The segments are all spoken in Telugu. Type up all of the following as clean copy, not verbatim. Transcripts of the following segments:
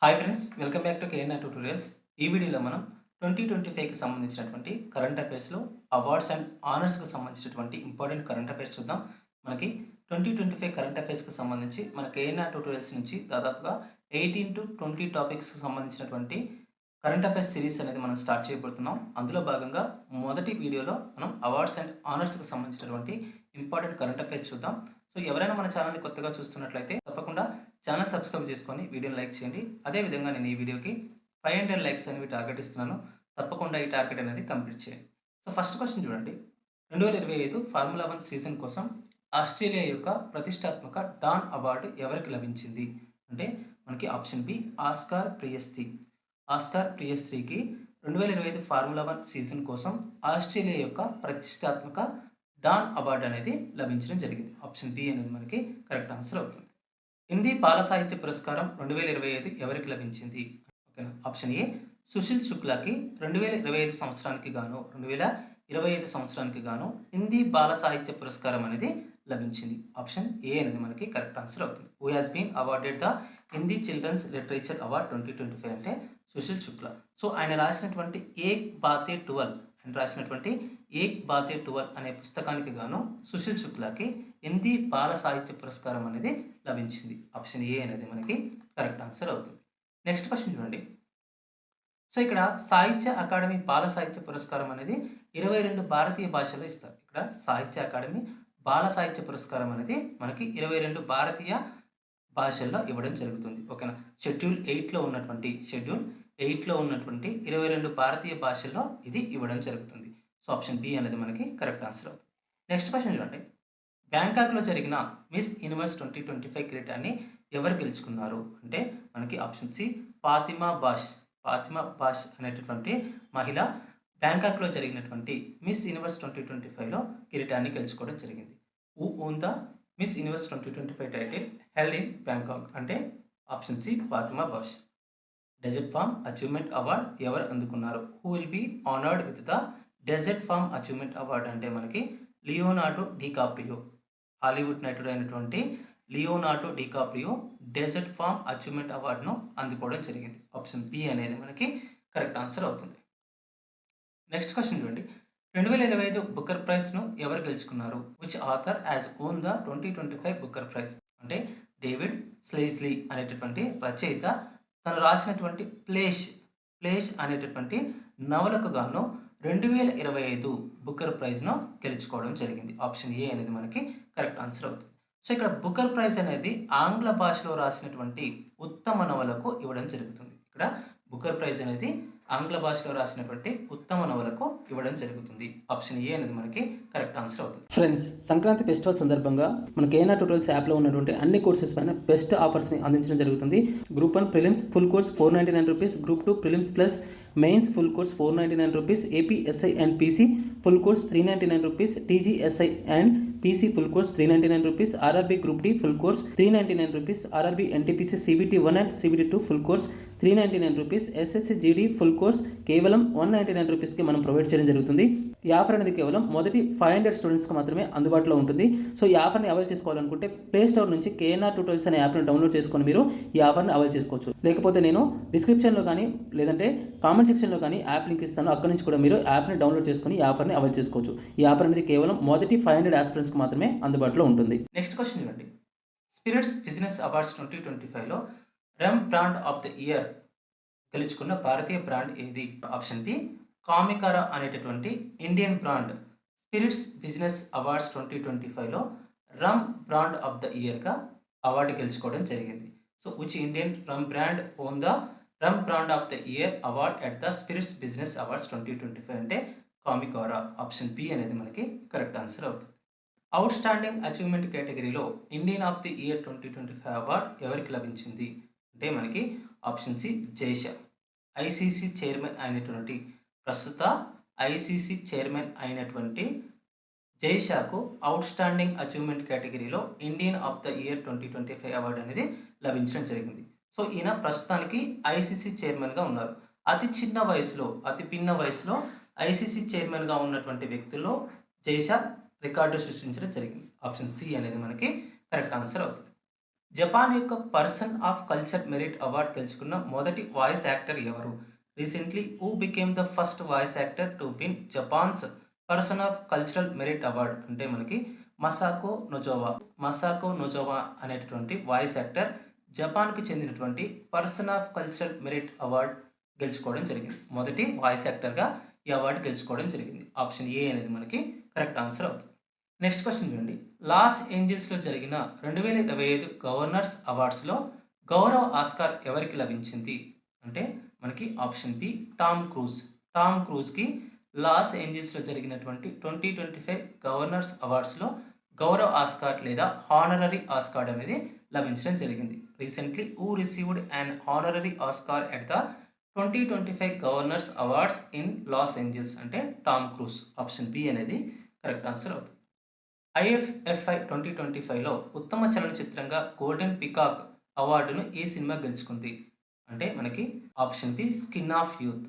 Hi friends, welcome back to KNR tutorials. ఈ వీడియోలో మనం 2025కి సంబంధించినటువంటి కరెంట్ అఫైర్స్లో అవార్డ్స్ అండ్ ఆనర్స్కి సంబంధించినటువంటి ఇంపార్టెంట్ కరెంట్ అఫైర్స్ చూద్దాం. మనకి 2025 కరెంట్ అఫైర్స్కి సంబంధించి మన కేఎన్ఆర్ ట్యూటోరియల్స్ నుంచి దాదాపుగా 18 to 20 టాపిక్స్కి సంబంధించినటువంటి కరెంట్ అఫైర్స్ సిరీస్ అనేది మనం స్టార్ట్ చేయబోతున్నాం. అందులో భాగంగా మొదటి వీడియోలో మనం అవార్డ్స్ అండ్ ఆనర్స్కి సంబంధించినటువంటి ఇంపార్టెంట్ కరెంట్ అఫైర్స్ చూద్దాం. సో ఎవరైనా మన ఛానల్ని కొత్తగా చూస్తున్నట్లయితే తప్పకుండా ఛానల్ సబ్స్క్రైబ్ చేసుకొని వీడియోని లైక్ చేయండి. అదేవిధంగా నేను ఈ వీడియోకి 500 లైక్స్ అనేవి టార్గెట్ ఇస్తున్నాను. తప్పకుండా ఈ టార్గెట్ అనేది కంప్లీట్ చేయండి. సో ఫస్ట్ క్వశ్చన్ చూడండి. 2025 ఫార్ములా 1 సీజన్ కోసం ఆస్ట్రేలియా యొక్క ప్రతిష్టాత్మక డాన్ అవార్డు ఎవరికి లభించింది అంటే మనకి option B Oscar Piastri. Oscar ప్రియస్త్రీకి 2025 ఫార్ములా 1 సీజన్ కోసం ఆస్ట్రేలియా యొక్క ప్రతిష్టాత్మక డాన్ అవార్డు అనేది లభించడం జరిగింది. ఆప్షన్ బి అనేది మనకి కరెక్ట్ ఆన్సర్ అవుతుంది. హిందీ బాల సాహిత్య పురస్కారం 2025 ఎవరికి లభించింది? ఓకేనా. ఆప్షన్ ఏ సుశీల్ శుక్లాకి 2025 సంవత్సరానికి గాను 2025 సంవత్సరానికి గాను హిందీ బాల సాహిత్య పురస్కారం అనేది లభించింది. ఆప్షన్ ఏ అనేది మనకి కరెక్ట్ ఆన్సర్ అవుతుంది. Who has been awarded the Hindi children's literature award 2025 అంటే సుశీల్ శుక్లా. సో ఆయన రాసినటువంటి ఏక్ బాతే 12 ఆయన రాసినటువంటి ఏక్ బాతే 12 అనే పుస్తకానికి గాను సుశీల్ శుక్లాకి హిందీ బాల సాహిత్య పురస్కారం అనేది లభించింది. ఆప్షన్ ఏ అనేది మనకి కరెక్ట్ ఆన్సర్ అవుతుంది. నెక్స్ట్ క్వశ్చన్ చూడండి. సో ఇక్కడ సాహిత్య అకాడమీ బాల సాహిత్య పురస్కారం అనేది 22 భారతీయ భాషల్లో ఇస్తారు. ఇక్కడ సాహిత్య అకాడమీ బాల సాహిత్య పురస్కారం అనేది మనకి 22 భారతీయ భాషల్లో ఇవ్వడం జరుగుతుంది. ఓకేనా. షెడ్యూల్ 8లో ఉన్నటువంటి 22 భారతీయ భాషల్లో ఇది ఇవ్వడం జరుగుతుంది. సో ఆప్షన్ బి అనేది మనకి కరెక్ట్ ఆన్సర్ అవుతుంది. నెక్స్ట్ క్వశ్చన్ చూడండి. బ్యాంకాక్లో జరిగిన మిస్ యూనివర్స్ 2025 కిరీటాన్ని ఎవరు గెలుచుకున్నారు అంటే మనకి ఆప్షన్ సి ఫాతిమా బాష్ అనేటటువంటి మహిళ బ్యాంకాక్లో జరిగినటువంటి మిస్ యూనివర్స్ 2025లో కిరీటాన్ని గెలుచుకోవడం జరిగింది. Who won the Miss Universe 2025 title held in Bangkok అంటే option C Fatima Bosch. Desert farm achievement award ఎవరు అందుకున్నారు? Who will be honoured with the desert farm achievement award అంటే మనకి లియోనార్డో డికాప్రియో. హాలీవుడ్ నటుడు అయినటువంటి Leonardo DiCaprio desert farm achievement అవార్డును అందుకోవడం జరిగింది. ఆప్షన్ బి అనేది మనకి కరెక్ట్ ఆన్సర్ అవుతుంది. నెక్స్ట్ క్వశ్చన్ చూడండి. 2025 బుకర్ ప్రైజ్ను ఎవరు గెలుచుకున్నారు? Which author has won the 2025 Booker prize అంటే డేవిడ్ స్లేజ్లీ అనేటటువంటి రచయిత తను రాసినటువంటి ప్లేష్ అనేటటువంటి నవలకు గాను 2025 బుకర్ ప్రైజ్ను గెలుచుకోవడం జరిగింది. ఆప్షన్ ఏ అనేది మనకి కరెక్ట్ ఆన్సర్ అవుతుంది. సో ఇక్కడ బుకర్ ప్రైజ్ అనేది ఆంగ్ల భాషలో రాసినటువంటి ఉత్తమ నవలకు ఇవ్వడం జరుగుతుంది. ఇక్కడ బుకర్ ప్రైజ్ అనేది ఆంగ్ల భాషలో రాసినటువంటి ఉత్తమ నవలకు ఇవ్వడం జరుగుతుంది. ఆప్షన్ ఏ అనేది మనకి కరెక్ట్ ఆన్సర్ అవుతుంది. ఫ్రెండ్స్, సంక్రాంతి ఫెస్టివల్ సందర్భంగా మన కేఎన్ఆర్ ట్యూటోరియల్స్ యాప్లో ఉన్నటువంటి అన్ని కోర్సెస్ పైన బెస్ట్ ఆఫర్స్ని అందించడం జరుగుతుంది. Group 1 prelims full course 499 rupees, group 2 prelims plus mains full course 499 rupees, APSI and PC full course 399 rupees, TGSI and PC full course 399 rupees, RRB group D full course 399 rupees, RRB NTPC CBT 1 and CBT 2 full course 399 rupees, SSC GD full course కేవలం 199 రూపీస్కి మనం ప్రొవైడ్ చేయడం జరుగుతుంది. ఈ ఆఫర్ అనేది కేవలం మొదటి 500 స్టూడెంట్స్కి మాత్రమే అందుబాటులో ఉంటుంది. సో ఈ ఆఫర్ని అవైల్ చేసుకోవాలనుకుంటే ప్లే స్టోర్ నుంచి కేఎన్ఆర్ ట్యూటోరియల్స్ అనే యాప్ని డౌన్లోడ్ చేసుకొని మీరు ఈ ఆఫర్ని అవైల్ చేసుకోవచ్చు. లేకపోతే నేను డిస్క్రిప్షన్లో కానీ లేదంటే కామెంట్ సెక్షన్లో కానీ యాప్ లింక్ ఇస్తాను. అక్కడ నుంచి కూడా మీరు యాప్ని డౌన్లోడ్ చేసుకొని ఈ ఆఫర్ని అవైల్ చేసుకోవచ్చు. ఈ ఆఫర్ అనేది కేవలం మొదటి 500 ఆస్పిరెంట్స్కి మాత్రమే అందుబాటులో ఉంటుంది. నెక్స్ట్ క్వశ్చన్ చూడండి. స్పిరిట్స్ బిజినెస్ అవార్డ్స్ 2025లో rum brand of the year గెలుచుకున్న భారతీయ బ్రాండ్ ఏది? ఆప్షన్ బి కామికారా అనేటటువంటి Indian brand spirits business awards 2025లో రమ్ బ్రాండ్ ఆఫ్ ద ఇయర్గా అవార్డు గెలుచుకోవడం జరిగింది. So which Indian rum brand won the rum brand of the year award at the spirits business awards 2025 అంటే కామికారా. ఆప్షన్ బి అనేది మనకి కరెక్ట్ ఆన్సర్ అవుతుంది. అవుట్ స్టాండింగ్ అచీవ్మెంట్ కేటగిరీలో Indian of the year 2025 award ఎవరికి లభించింది అంటే మనకి option C Jay Shah. ICC chairman అయినటువంటి ప్రస్తుత ఐసీసీ చైర్మన్ అయినటువంటి జైషాకు అవుట్ స్టాండింగ్ అచీవ్మెంట్ కేటగిరీలో Indian of the year 2025 award అనేది లభించడం జరిగింది. సో ఈయన ప్రస్తుతానికి ఐసీసీ చైర్మన్గా ఉన్నారు. అతి పిన్న వయసులో ఐసీసీ చైర్మన్గా ఉన్నటువంటి వ్యక్తుల్లో జైషా రికార్డు సృష్టించడం జరిగింది. ఆప్షన్ సి అనేది మనకి కరెక్ట్ ఆన్సర్ అవుతుంది. జపాన్ యొక్క person of culture merit award గెలుచుకున్న మొదటి వాయిస్ యాక్టర్ ఎవరు? Recently who became the first voice actor to win Japan's person of cultural merit award అంటే మనకి మసాకో నొజోవా. మసాకో నొజోవా అనేటటువంటి వాయిస్ యాక్టర్ జపాన్‌కి చెందినటువంటి person of cultural merit award గెలుచుకోవడం జరిగింది. మొదటి వాయిస్ యాక్టర్‌గా ఈ అవార్డ్ గెలుచుకోవడం జరిగింది. ఆప్షన్ ఏ అనేది మనకి కరెక్ట్ ఆన్సర్ అవుతుంది. నెక్స్ట్ క్వెషన్ చూడండి. లాస్ ఏంజెల్స్‌లో జరిగిన 2025 గవర్నర్స్ అవార్డ్స్‌లో గౌరవ ఆస్కార్ ఎవరికి లభించింది? అంటే మనకి option B Tom Cruise. Tom క్రూజ్‌కి లాస్ ఏంజెల్స్‌లో జరిగినటువంటి 2025 గవర్నర్స్ అవార్డ్స్‌లో గౌరవ ఆస్కార్ లేదా హానరరీ ఆస్కార్ అనేది లభించడం జరిగింది. Recently who received an honorary Oscar at the 2025 governors awards in Los Angeles అంటే టామ్ క్రూజ్. ఆప్షన్ బి అనేది కరెక్ట్ ఆన్సర్ అవుతుంది. ఐఎఫ్ఎఫ్ఐ 2025లో ఉత్తమ చలనచిత్రంగా గోల్డెన్ పికాక్ అవార్డును ఏ సినిమా గెలుచుకుంది? అంటే మనకి option B Skin of Youth.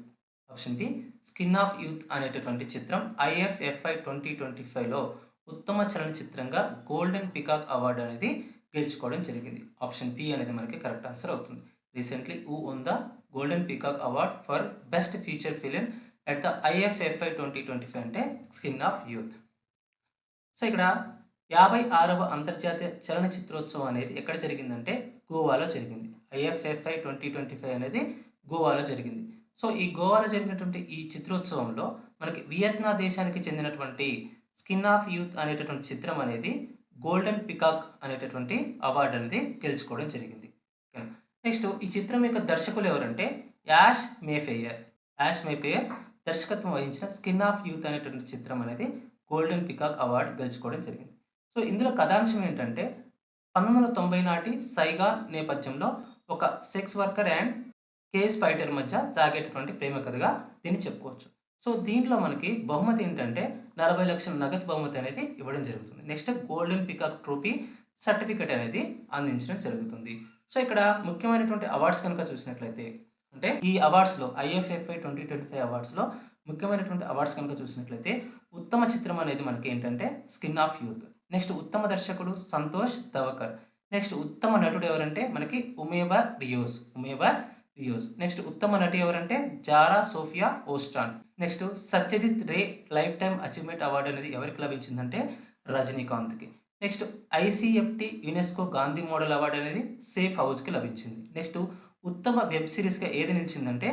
Option B Skin of Youth అనేటటువంటి చిత్రం ఐఎఫ్ఎఫ్ఐ 2025లో ఉత్తమ చలనచిత్రంగా గోల్డెన్ పికాక్ అవార్డు అనేది గెలుచుకోవడం జరిగింది. ఆప్షన్ బి అనేది మనకి కరెక్ట్ ఆన్సర్ అవుతుంది. Recently who one the golden peacock award for best feature film at the IFFI 2025 అంటే స్కిన్ ఆఫ్ యూత్. సో ఇక్కడ 56వ అంతర్జాతీయ చలనచిత్రోత్సవం అనేది ఎక్కడ జరిగిందంటే గోవాలో జరిగింది. ఐఎఫ్ఎఫ్ఐ 2025 అనేది గోవాలో జరిగింది. సో ఈ గోవాలో జరిగినటువంటి ఈ చిత్రోత్సవంలో మనకి వియత్నాం దేశానికి చెందినటువంటి స్కిన్ ఆఫ్ యూత్ అనేటటువంటి చిత్రం అనేది గోల్డెన్ పికాక్ అనేటటువంటి అవార్డు అనేది గెలుచుకోవడం జరిగింది. ఓకేనా. నెక్స్ట్ ఈ చిత్రం యొక్క దర్శకులు ఎవరంటే యాష్ మేఫెయర్. యాష్ మేఫెయర్ దర్శకత్వం వహించిన స్కిన్ ఆఫ్ యూత్ అనేటువంటి చిత్రం అనేది గోల్డెన్ పికాక్ అవార్డు గెలుచుకోవడం జరిగింది. సో ఇందులో కథాంశం ఏంటంటే 1990 నాటి సైగాన్ నేపథ్యంలో ఒక sex worker and cage fighter మధ్య సాగేటటువంటి ప్రేమ కథగా దీన్ని చెప్పుకోవచ్చు. సో దీంట్లో మనకి బహుమతి ఏంటంటే 40 లక్షల నగదు బహుమతి అనేది ఇవ్వడం జరుగుతుంది. Next golden peacock trophy certificate అనేది అందించడం జరుగుతుంది. సో ఇక్కడ ముఖ్యమైనటువంటి అవార్డ్స్ కనుక చూసినట్లయితే అంటే ఈ అవార్డ్స్‌లో ఐఎఫ్ఎఫ్ఐ 2025 అవార్డ్స్‌లో ముఖ్యమైనటువంటి అవార్డ్స్ కనుక చూసినట్లయితే ఉత్తమ చిత్రం అనేది మనకి ఏంటంటే స్కిన్ ఆఫ్ యూత్. నెక్స్ట్ ఉత్తమ దర్శకుడు సంతోష్ దవకర్. నెక్స్ట్ ఉత్తమ నటుడు ఎవరంటే మనకి ఉమేబర్ రియోస్. ఉమేబర్ రియోస్. నెక్స్ట్ ఉత్తమ నటి ఎవరంటే Zara Sofia Ostan. Next Satyajit Ray lifetime achievement award అనేది ఎవరికి లభించిందంటే రజనీకాంత్‌కి. Next ICFT UNESCO Gandhi model award అనేది సేఫ్ హౌస్‌కి లభించింది. నెక్స్ట్ ఉత్తమ వెబ్ సిరీస్‌గా ఏది నిలిచిందంటే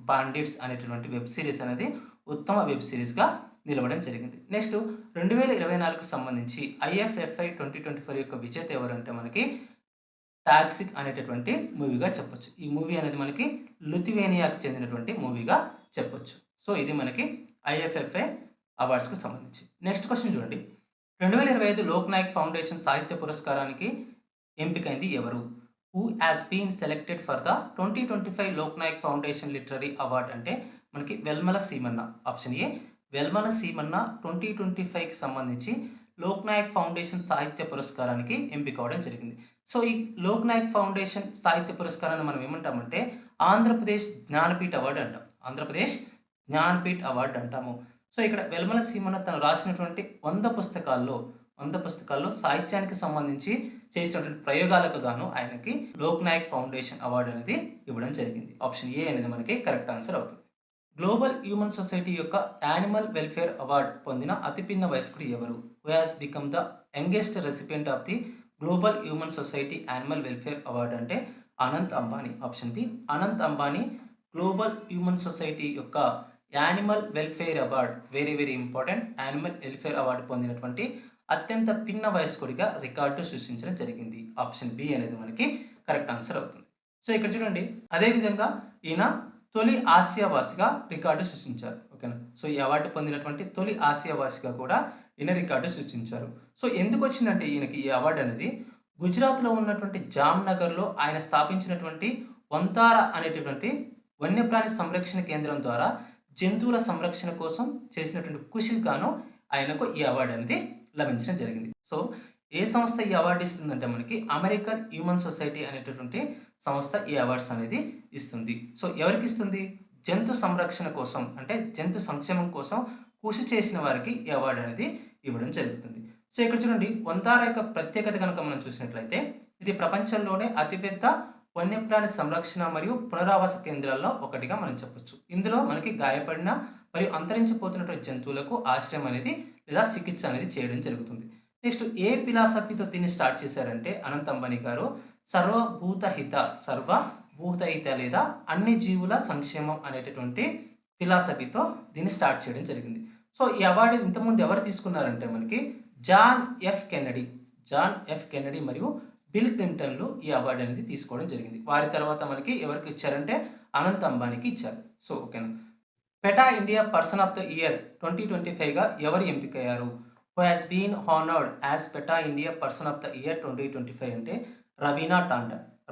బాండిట్స్ అనేటటువంటి వెబ్ సిరీస్ అనేది ఉత్తమ వెబ్ సిరీస్‌గా నిలవడం జరిగింది. నెక్స్ట్ 2024కి సంబంధించి ఐఎఫ్ఎఫ్ఐ 2024 యొక్క విజేత ఎవరంటే మనకి టాక్సిక్ అనేటటువంటి మూవీగా చెప్పొచ్చు. ఈ మూవీ అనేది మనకి లిథువేనియాకి చెందినటువంటి మూవీగా చెప్పొచ్చు. సో ఇది మనకి ఐఎఫ్ఎఫ్ఐ అవార్డ్స్‌కి సంబంధించి. నెక్స్ట్ క్వెషన్ చూడండి. 2025 లోక్ నాయక్ ఫౌండేషన్ సాహిత్య పురస్కారానికి ఎంపికైంది ఎవరు? Who has been selected for the 2025 Lok Nayak Foundation literary award అంటే మనకి వెల్మల సీమన్న. ఆప్షన్ ఏ వెల్మల సీమన్న 2025కి సంబంధించి లోక్ నాయక్ ఫౌండేషన్ సాహిత్య పురస్కారానికి ఎంపిక అవ్వడం జరిగింది. సో ఈ లోక్ నాయక్ ఫౌండేషన్ సాహిత్య పురస్కారాన్ని మనం ఏమంటామంటే ఆంధ్రప్రదేశ్ జ్ఞానపీఠ అవార్డు అంటాం. ఆంధ్రప్రదేశ్ జ్ఞానపీఠ అవార్డు అంటాము. సో ఇక్కడ వెల్మల సీమన్న తను రాసినటువంటి 100 పుస్తకాల్లో సాహిత్యానికి సంబంధించి చేసినటువంటి ప్రయోగాలకు గాను ఆయనకి లోక్ నాయక్ ఫౌండేషన్ అవార్డు అనేది ఇవ్వడం జరిగింది. ఆప్షన్ ఏ అనేది మనకి కరెక్ట్ ఆన్సర్ అవుతుంది. గ్లోబల్ హ్యూమన్ సొసైటీ యొక్క యానిమల్ వెల్ఫేర్ అవార్డ్ పొందిన అతిపిన్న వయస్కుడు ఎవరు? Who has become the youngest recipient of the global human society animal welfare award అంటే Anant Ambani. Option B Anant Ambani global human society యొక్క animal welfare award very important animal welfare award పొందినటువంటి అత్యంత పిన్న వయస్కుడిగా రికార్డు సృష్టించడం జరిగింది. ఆప్షన్ బి అనేది మనకి కరెక్ట్ ఆన్సర్ అవుతుంది. సో ఇక్కడ చూడండి అదేవిధంగా ఈయన తొలి ఆసియావాసిగా రికార్డు సృష్టించారు. ఓకేనా. సో ఈ అవార్డు పొందినటువంటి తొలి ఆసియావాసిగా కూడా ఈయన రికార్డు సృష్టించారు. సో ఎందుకు వచ్చిందంటే ఈయనకి ఈ అవార్డు అనేది గుజరాత్లో ఉన్నటువంటి జామ్నగర్లో ఆయన స్థాపించినటువంటి వంతారా అనేటటువంటి వన్యప్రాణి సంరక్షణ కేంద్రం ద్వారా జంతువుల సంరక్షణ కోసం చేసినటువంటి కృషికి గాను ఆయనకు ఈ అవార్డు అనేది లభించడం జరిగింది. సో ఏ సంస్థ ఈ అవార్డు ఇస్తుందంటే మనకి అమెరికన్ హ్యూమన్ సొసైటీ అనేటటువంటి సంస్థ ఈ అవార్డ్స్ అనేది ఇస్తుంది. సో ఎవరికి ఇస్తుంది? జంతు సంరక్షణ కోసం అంటే జంతు సంక్షేమం కోసం కృషి చేసిన వారికి ఈ అవార్డు అనేది ఇవ్వడం జరుగుతుంది. సో ఇక్కడ చూడండి వంతారా యొక్క ప్రత్యేకత కనుక మనం చూసినట్లయితే ఇది ప్రపంచంలోనే అతిపెద్ద వన్యప్రాణి సంరక్షణ మరియు పునరావాస కేంద్రాల్లో ఒకటిగా మనం చెప్పొచ్చు. ఇందులో మనకి గాయపడిన మరియు అంతరించిపోతున్నటువంటి జంతువులకు ఆశ్రయం అనేది లేదా చికిత్స అనేది చేయడం జరుగుతుంది. నెక్స్ట్ ఏ ఫిలాసఫీతో దీన్ని స్టార్ట్ చేశారంటే అనంత్ అంబానీ గారు సర్వభూతహిత సర్వభూతహిత లేదా అన్ని జీవుల సంక్షేమం అనేటటువంటి ఫిలాసఫీతో దీన్ని స్టార్ట్ చేయడం జరిగింది. సో ఈ అవార్డు ఇంతకుముందు ఎవరు తీసుకున్నారంటే మనకి జాన్ ఎఫ్ కెన్నడీ మరియు బిల్ క్లింటన్లు ఈ అవార్డు అనేది తీసుకోవడం జరిగింది. వారి తర్వాత మనకి ఎవరికి ఇచ్చారంటే అనంత్ అంబానీకి ఇచ్చారు. సో ఓకేనా. PETA India person of the year 2025గా ఎవరు ఎంపికయ్యారు? Who has been honoured as PETA India person of the year 2025 అంటే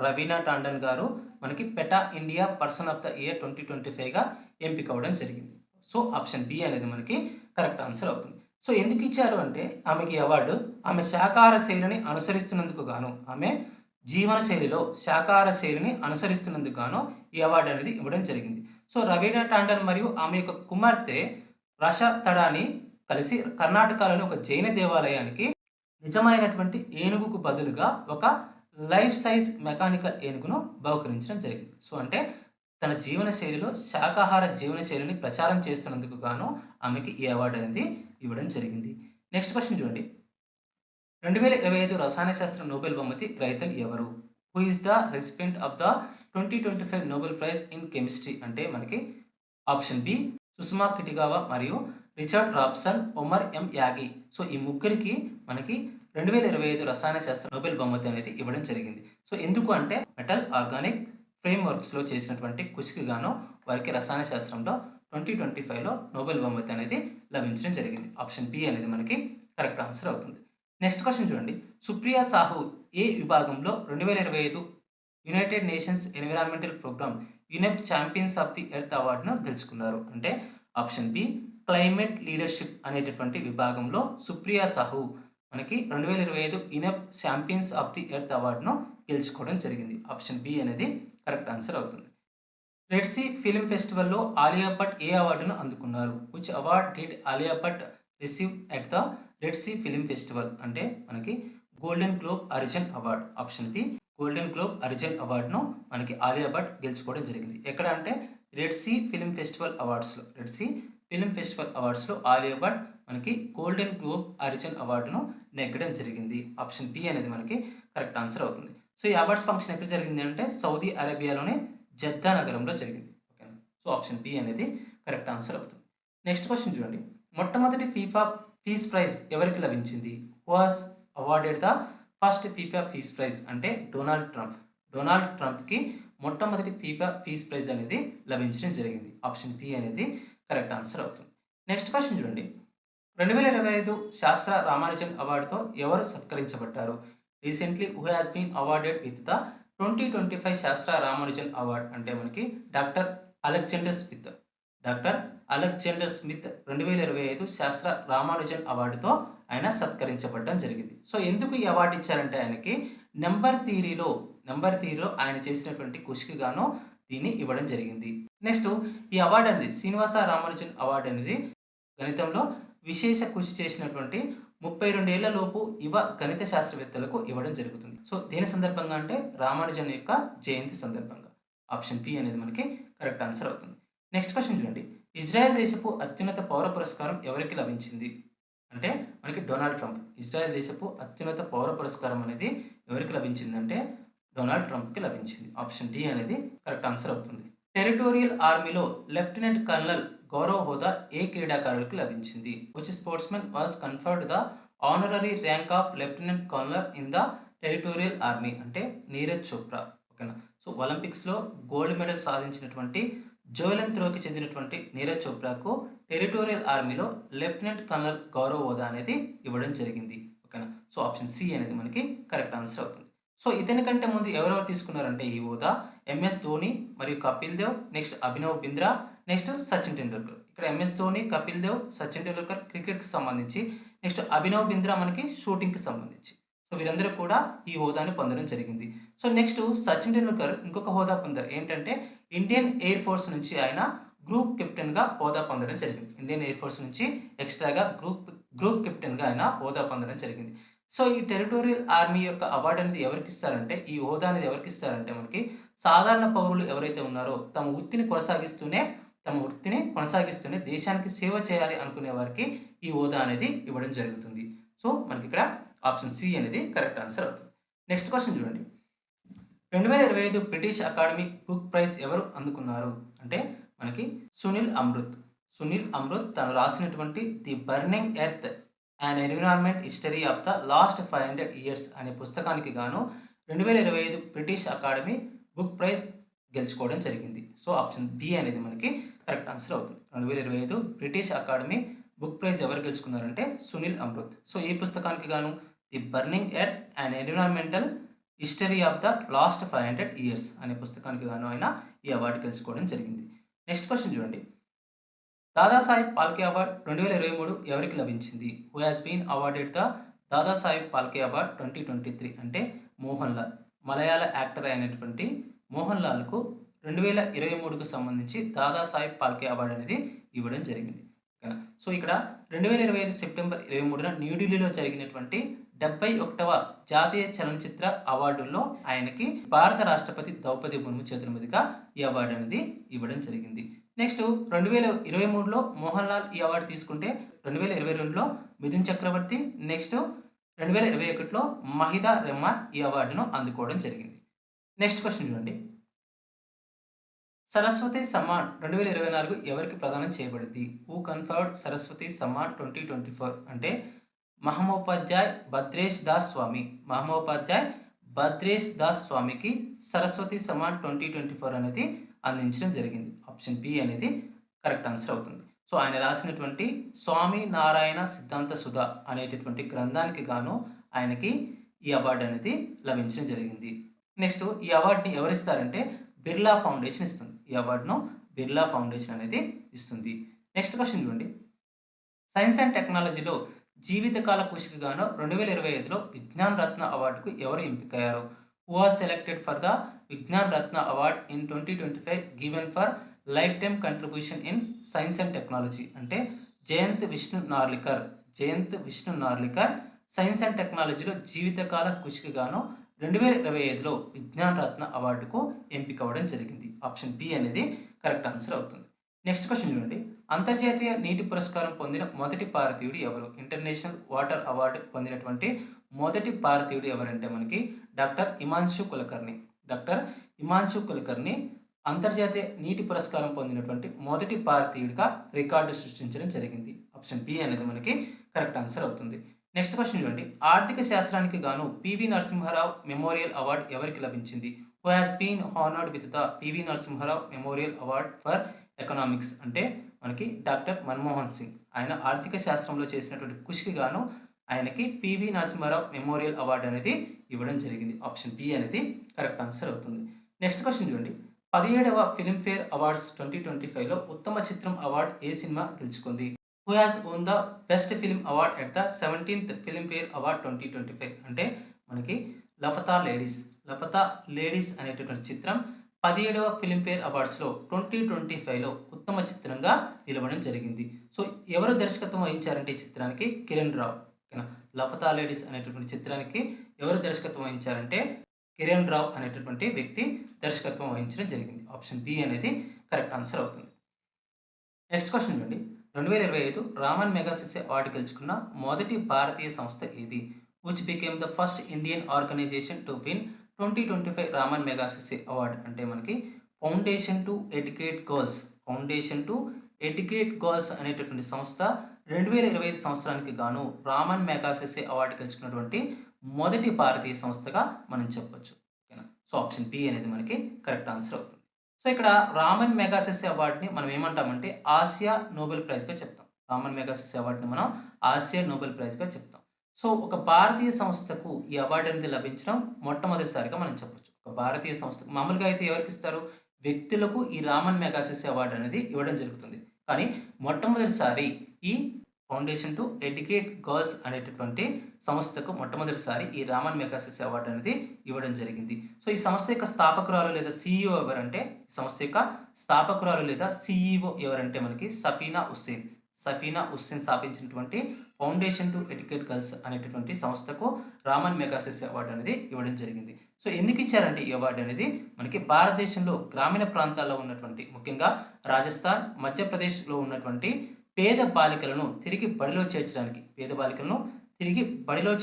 రవీనా టాండన్ గారు మనకి PETA India person of the year 2025గా ఎంపిక అవ్వడం జరిగింది. సో ఆప్షన్ బి అనేది మనకి కరెక్ట్ ఆన్సర్ అవుతుంది. సో ఎందుకు ఇచ్చారు అంటే ఆమెకి అవార్డు ఆమె శాకాహార శైలిని అనుసరిస్తున్నందుకు గాను, ఆమె జీవన శైలిలో శాకాహార శైలిని అనుసరిస్తున్నందుకు గాను ఈ అవార్డు అనేది ఇవ్వడం జరిగింది. సో రవీనా టాండన్ మరియు ఆమె యొక్క కుమార్తె రష తడాని కలిసి కర్ణాటకలోని ఒక జైన దేవాలయానికి నిజమైనటువంటి ఏనుగుకు బదులుగా ఒక లైఫ్ సైజ్ మెకానికల్ ఏనుగును బహుకరించడం జరిగింది. సో అంటే తన జీవన శైలిలో శాకాహార జీవన శైలిని ప్రచారం చేస్తున్నందుకు గాను ఆమెకి ఈ అవార్డు అనేది ఇవ్వడం జరిగింది. నెక్స్ట్ క్వశ్చన్ చూడండి. 2025 రసాయన శాస్త్ర నోబెల్ బహుమతి గ్రహీతలు ఎవరు? Who is the recipient of the 2025 Nobel prize in chemistry అంటే మనకి ఆప్షన్ బి సుష్మా కిటిగావా మరియు రిచర్డ్ రాబ్సన్, ఒమర్ ఎం యాగి. సో ఈ ముగ్గురికి మనకి 2025 రసాయన శాస్త్ర నోబెల్ బహుమతి అనేది ఇవ్వడం జరిగింది. సో ఎందుకు అంటే మెటల్ ఆర్గానిక్ ఫ్రేమ్వర్క్స్లో చేసినటువంటి కృషికి గాను వారికి రసాయన శాస్త్రంలో 2025లో నోబెల్ బహుమతి అనేది లభించడం జరిగింది. ఆప్షన్ బి అనేది మనకి కరెక్ట్ ఆన్సర్ అవుతుంది. నెక్స్ట్ క్వశ్చన్ చూడండి. సుప్రియా సాహు ఏ విభాగంలో 2025 United Nations environmental programme UNEP champions of the earth అవార్డును గెలుచుకున్నారు? అంటే ఆప్షన్ బి క్లైమేట్ లీడర్షిప్ అనేటటువంటి విభాగంలో సుప్రియా సాహు మనకి 2025 UNEP champions of the earth అవార్డును గెలుచుకోవడం జరిగింది. ఆప్షన్ బి అనేది కరెక్ట్ ఆన్సర్ అవుతుంది. రెడ్ సీ ఫిల్మ్ ఫెస్టివల్లో ఆలియా భట్ ఏ అవార్డును అందుకున్నారు? Which award did Alia Bhatt receive at the Red Sea film festival అంటే మనకి గోల్డెన్ గ్లోబ్ అర్జన్ award. Option B golden globe అర్జన్ అవార్డును మనకి ఆలియా భట్ గెలుచుకోవడం జరిగింది. ఎక్కడ అంటే రెడ్ సీ ఫిల్మ్ ఫెస్టివల్ అవార్డ్స్లో ఆలియా భట్ మనకి గోల్డెన్ గ్లోబ్ అర్జన్ అవార్డును నెగ్గడం జరిగింది. ఆప్షన్ బి అనేది మనకి కరెక్ట్ ఆన్సర్ అవుతుంది. సో ఈ అవార్డ్స్ ఫంక్షన్ ఎక్కడ జరిగింది అంటే సౌదీ అరేబియాలోనే జద్దా నగరంలో జరిగింది. ఓకేనా. సో ఆప్షన్ బి అనేది కరెక్ట్ ఆన్సర్ అవుతుంది. నెక్స్ట్ క్వశ్చన్ చూడండి. మొట్టమొదటి ఫీఫా పీస్ ప్రైజ్ ఎవరికి లభించింది? Who was awarded the first FIFA peace prize అంటే డొనాల్డ్ ట్రంప్కి మొట్టమొదటి ఫీఫా పీస్ ప్రైజ్ అనేది లభించడం జరిగింది. ఆప్షన్ బి అనేది కరెక్ట్ ఆన్సర్ అవుతుంది. నెక్స్ట్ క్వశ్చన్ చూడండి. 2025 శాస్త్ర రామానుజన్ అవార్డుతో ఎవరు సత్కరించబడ్డారు? Recently who has been awarded with the 2025 Sastra Ramanujan award అంటే మనకి doctor Alexander Smith 2025 Sastra Ramanujan అవార్డుతో ఆయన సత్కరించబడడం జరిగింది. సో ఎందుకు ఈ అవార్డు ఇచ్చారంటే ఆయనకి నెంబర్ థియరీలో ఆయన చేసినటువంటి కృషికి గాను దీన్ని ఇవ్వడం జరిగింది. నెక్స్ట్ ఈ అవార్డు అనేది శ్రీనివాస రామానుజన్ అవార్డు అనేది గణితంలో విశేష కృషి చేసినటువంటి 32 ఏళ్ల లోపు గణిత శాస్త్రవేత్తలకు ఇవ్వడం జరుగుతుంది. సో దేని సందర్భంగా అంటే రామానుజన్ యొక్క జయంతి సందర్భంగా. ఆప్షన్ బి అనేది మనకి కరెక్ట్ ఆన్సర్ అవుతుంది. నెక్స్ట్ క్వశ్చన్ చూడండి. ఇజ్రాయెల్ దేశపు అత్యున్నత పౌర పురస్కారం ఎవరికి లభించింది? అంటే మనకి డొనాల్డ్ ట్రంప్. ఇజ్రాయెల్ దేశపు అత్యున్నత పౌర పురస్కారం అనేది ఎవరికి లభించిందంటే డొనాల్డ్ ట్రంప్కి లభించింది. ఆప్షన్ డి అనేది కరెక్ట్ ఆన్సర్ అవుతుంది. టెరిటోరియల్ ఆర్మీలో లెఫ్టినెంట్ కల్నల్ గౌరవ హోదా ఏ క్రీడాకారుడికి లభించింది? Which sportsmen was conferred the honorary rank of lieutenant colonel in the territorial army అంటే నీరజ్ చోప్రా. ఓకేనా. సో ఒలింపిక్స్లో గోల్డ్ మెడల్ సాధించినటువంటి జోవెలిన్ త్రోకి చెందినటువంటి నీరజ్ చోప్రాకు టెరిటోరియల్ ఆర్మీలో లెఫ్టినెంట్ కల్నల్ గౌరవ హోదా అనేది ఇవ్వడం జరిగింది. ఓకేనా. సో ఆప్షన్ సి అనేది మనకి కరెక్ట్ ఆన్సర్ అవుతుంది. సో ఇతని కంటే ముందు ఎవరెవరు తీసుకున్నారంటే ఈ హోదా ఎంఎస్ ధోని మరియు కపిల్ దేవ్, నెక్స్ట్ అభినవ్ బింద్రా, నెక్స్ట్ సచిన్ టెండూల్కర్. ఇక్కడ ఎంఎస్ ధోని, కపిల్ దేవ్, సచిన్ టెండూల్కర్ క్రికెట్కి సంబంధించి, నెక్స్ట్ అభినవ్ బింద్రా మనకి షూటింగ్కి సంబంధించి. సో వీరందరూ కూడా ఈ హోదాని పొందడం జరిగింది. సో నెక్స్ట్ సచిన్ టెండూల్కర్ ఇంకొక హోదా పొందారు. ఏంటంటే ఇండియన్ ఎయిర్ ఫోర్స్ నుంచి ఆయన గ్రూప్ కెప్టెన్గా హోదా పొందడం జరిగింది. ఇండియన్ ఎయిర్ ఫోర్స్ నుంచి ఎక్స్ట్రాగా గ్రూప్ కెప్టెన్గా ఆయన హోదా పొందడం జరిగింది. సో, ఈ టెరిటోరియల్ ఆర్మీ యొక్క అవార్డ్ అనేది ఎవరికిస్తారంటే, ఈ హోదా అనేది ఎవరికిస్తారంటే మనకి సాధారణ పౌరులు ఎవరైతే ఉన్నారో తమ వృత్తిని కొనసాగిస్తూనే దేశానికి సేవ చేయాలి అనుకునే వారికి ఈ హోదా అనేది ఇవ్వడం జరుగుతుంది. సో, మనకిక్కడ ఆప్షన్ సి అనేది కరెక్ట్ ఆన్సర్ అవుతుంది. నెక్స్ట్ క్వెషన్ చూడండి. 2025 బ్రిటిష్ అకాడమీ బుక్ ప్రైజ్ ఎవరు అందుకున్నారు? అంటే మనకి సునీల్ అమృత్. సునీల్ అమృత్ తను రాసినటువంటి 'the burning earth and environment history of the last 500 years' అనే పుస్తకానికి గాను 2025 బ్రిటిష్ అకాడమీ బుక్ ప్రైజ్ గెలుచుకోవడం జరిగింది. సో, ఆప్షన్ బి అనేది మనకి కరెక్ట్ ఆన్సర్ అవుతుంది. 2025 బ్రిటిష్ అకాడమీ బుక్ ప్రైజ్ ఎవరు గెలుచుకున్నారంటే సునీల్ అమృత్. సో, ఈ పుస్తకానికి గాను 'the burning earth and environmental history of the last 500 years' అనే పుస్తకానికి గాను ఆయన ఈ అవార్డు గెలుచుకోవడం జరిగింది. నెక్స్ట్ క్వెషన్ చూడండి. దాదాసాహెబ్ ఫాల్కే అవార్డ్ 2023 ఎవరికి లభించింది? Who has been awarded the Dadasaheb Phalke award 2023 అంటే మోహన్ లాల్. మలయాళ యాక్టర్ అయినటువంటి మోహన్ లాల్‌కు 2023కు సంబంధించి దాదాసాహెబ్ ఫాల్కే అవార్డ్ అనేది ఇవ్వడం జరిగింది. ఓకేనా. సో, ఇక్కడ 2025 సెప్టెంబర్ 23న న్యూఢిల్లీలో జరిగినటువంటి 71వ జాతీయ చలనచిత్ర అవార్డుల్లో ఆయనకి భారత రాష్ట్రపతి ద్రౌపది ముర్ము చేతుల మీదుగా ఈ అవార్డు అనేది ఇవ్వడం జరిగింది. నెక్స్ట్ 2023లో మోహన్ లాల్ ఈ అవార్డు తీసుకుంటే 2022లో మిథున్ చక్రవర్తి, నెక్స్ట్ 2021లో మహిదా రెహమాన్ ఈ అవార్డును అందుకోవడం జరిగింది. నెక్స్ట్ క్వెషన్ చూడండి. సరస్వతి సమ్మాన్ 2024 ఎవరికి ప్రదానం చేయబడింది? హూ కన్ఫర్డ్ సరస్వతి సమ్మాన్ 2024 అంటే మహమోపాధ్యాయ్ భద్రేష్ దాస్ స్వామి. మహమోపాధ్యాయ్ భద్రేష్ దాస్ స్వామికి సరస్వతి సమ్మాన్ 2024 అనేది అందించడం జరిగింది. ఆప్షన్ బి అనేది కరెక్ట్ ఆన్సర్ అవుతుంది. సో, ఆయన రాసినటువంటి స్వామి నారాయణ సిద్ధాంత సుధ అనేటటువంటి గ్రంథానికి గాను ఆయనకి ఈ అవార్డు అనేది లభించడం జరిగింది. నెక్స్ట్ ఈ అవార్డుని ఎవరిస్తారంటే బిర్లా ఫౌండేషన్ ఇస్తుంది. ఈ అవార్డును బిర్లా ఫౌండేషన్ అనేది ఇస్తుంది. నెక్స్ట్ క్వెషన్ చూడండి. సైన్స్ అండ్ టెక్నాలజీలో జీవితకాల కృషికి గాను 2025లో విజ్ఞాన్ రత్న అవార్డుకు ఎవరు ఎంపికయ్యారు? Who was selected for the Vigyan Ratna award in 2025 given for lifetime contribution in science and technology అంటే జయంత్ విష్ణు నార్లికర్. జయంత్ విష్ణు నార్లికర్ సైన్స్ అండ్ టెక్నాలజీలో జీవితకాల కృషికి గాను 2025లో విజ్ఞాన్ రత్న అవార్డుకు ఎంపిక అవ్వడం జరిగింది. ఆప్షన్ బి అనేది కరెక్ట్ ఆన్సర్ అవుతుంది. నెక్స్ట్ క్వెషన్ చూడండి. అంతర్జాతీయ నీటి పురస్కారం పొందిన మొదటి భారతీయుడు ఎవరు? ఇంటర్నేషనల్ వాటర్ అవార్డు పొందినటువంటి మొదటి భారతీయుడు ఎవరంటే మనకి డాక్టర్ హిమాంశు కులకర్ణి. డాక్టర్ హిమాంశు కులకర్ణి అంతర్జాతీయ నీటి పురస్కారం పొందినటువంటి మొదటి భారతీయుడిగా రికార్డు సృష్టించడం జరిగింది. ఆప్షన్ బి అనేది మనకి కరెక్ట్ ఆన్సర్ అవుతుంది. నెక్స్ట్ క్వెషన్ చూడండి. ఆర్థిక శాస్త్రానికి గాను పివి నరసింహారావు మెమోరియల్ అవార్డు ఎవరికి లభించింది? Who has been honoured with the PV Narasimha Rao memorial award for economics అంటే మనకి డాక్టర్ మన్మోహన్ సింగ్. ఆయన ఆర్థిక శాస్త్రంలో చేసినటువంటి కృషికి గాను ఆయనకి పివి నరసింహారావు మెమోరియల్ అవార్డు అనేది ఇవ్వడం జరిగింది. ఆప్షన్ బి అనేది కరెక్ట్ ఆన్సర్ అవుతుంది. నెక్స్ట్ క్వెషన్ చూడండి. 17వ ఫిల్మ్ఫేర్ అవార్డ్స్ 2025లో ఉత్తమ చిత్రం అవార్డు ఏ సినిమా గెలుచుకుంది? Who has own the best film award at the 17th Filmfare award 2025 అంటే మనకి లపతా లేడీస్. లపతా లేడీస్ అనేటటువంటి చిత్రం 17వ ఫిల్మ్ఫేర్ అవార్డ్స్లో 2025లో ఉత్తమ చిత్రంగా నిలవడం జరిగింది. సో, ఎవరు దర్శకత్వం వహించారంటే ఈ చిత్రానికి కిరణ్ రావు. ఓకేనా. లపతా లేడీస్ అనేటటువంటి చిత్రానికి ఎవరు దర్శకత్వం వహించారంటే కిరణ్ రావు అనేటటువంటి వ్యక్తి దర్శకత్వం వహించడం జరిగింది. ఆప్షన్ బి అనేది కరెక్ట్ ఆన్సర్ అవుతుంది. నెక్స్ట్ క్వెషన్ చూడండి. 2025 రామన్ మెగాసిసే అవార్డు గెలుచుకున్న మొదటి భారతీయ సంస్థ ఏది? Which became the first Indian organisation to win 2025 Ramon Magsaysay award అంటే మనకి foundation to educate girls. Foundation to educate girls అనేటటువంటి సంస్థ 2025 సంవత్సరానికి గాను రామన్ మెగాసిసే అవార్డు గెలుచుకున్నటువంటి మొదటి భారతీయ సంస్థగా మనం చెప్పొచ్చు. ఓకేనా. సో, ఆప్షన్ బి అనేది మనకి కరెక్ట్ ఆన్సర్ అవుతుంది. సో, ఇక్కడ రామన్ మెగాసిసే అవార్డుని మనం ఏమంటామంటే ఆసియా నోబెల్ ప్రైజ్‌గా చెప్తాం. రామన్ మెగాసిసే అవార్డుని మనం ఆసియా నోబెల్ ప్రైజ్‌గా చెప్తాం. సో, ఒక భారతీయ సంస్థకు ఈ అవార్డు అనేది లభించడం మొట్టమొదటిసారిగా మనం చెప్పొచ్చు. ఒక భారతీయ సంస్థకు మామూలుగా అయితే ఎవరికిస్తారు? వ్యక్తులకు ఈ రామన్ మెగాసిసే అవార్డు అనేది ఇవ్వడం జరుగుతుంది. కానీ మొట్టమొదటిసారి ఈ ఫౌండేషన్ టు ఎడ్యుకేట్ గర్ల్స్ అనేటటువంటి సంస్థకు మొట్టమొదటిసారి ఈ రామన్ మెగాసిసే అవార్డు అనేది ఇవ్వడం జరిగింది. సో, ఈ సంస్థ యొక్క స్థాపకురాలు లేదా సీఈఓ ఎవరంటే ఈ సంస్థ యొక్క స్థాపకురాలు లేదా సీఈఓ ఎవరంటే మనకి సఫీనా హుస్సేన్. సఫీనా హుస్సేన్ స్థాపించినటువంటి ఫౌండేషన్ టు ఎడ్యుకేట్ గర్ల్స్ అనేటటువంటి సంస్థకు రామన్ మెగాసెస్ అవార్డు అనేది ఇవ్వడం జరిగింది. సో ఎందుకు ఇచ్చారంటే ఈ అవార్డు అనేది మనకి భారతదేశంలో గ్రామీణ ప్రాంతాల్లో ఉన్నటువంటి ముఖ్యంగా రాజస్థాన్, మధ్యప్రదేశ్‌లో ఉన్నటువంటి పేద బాలికలను తిరిగి బడిలో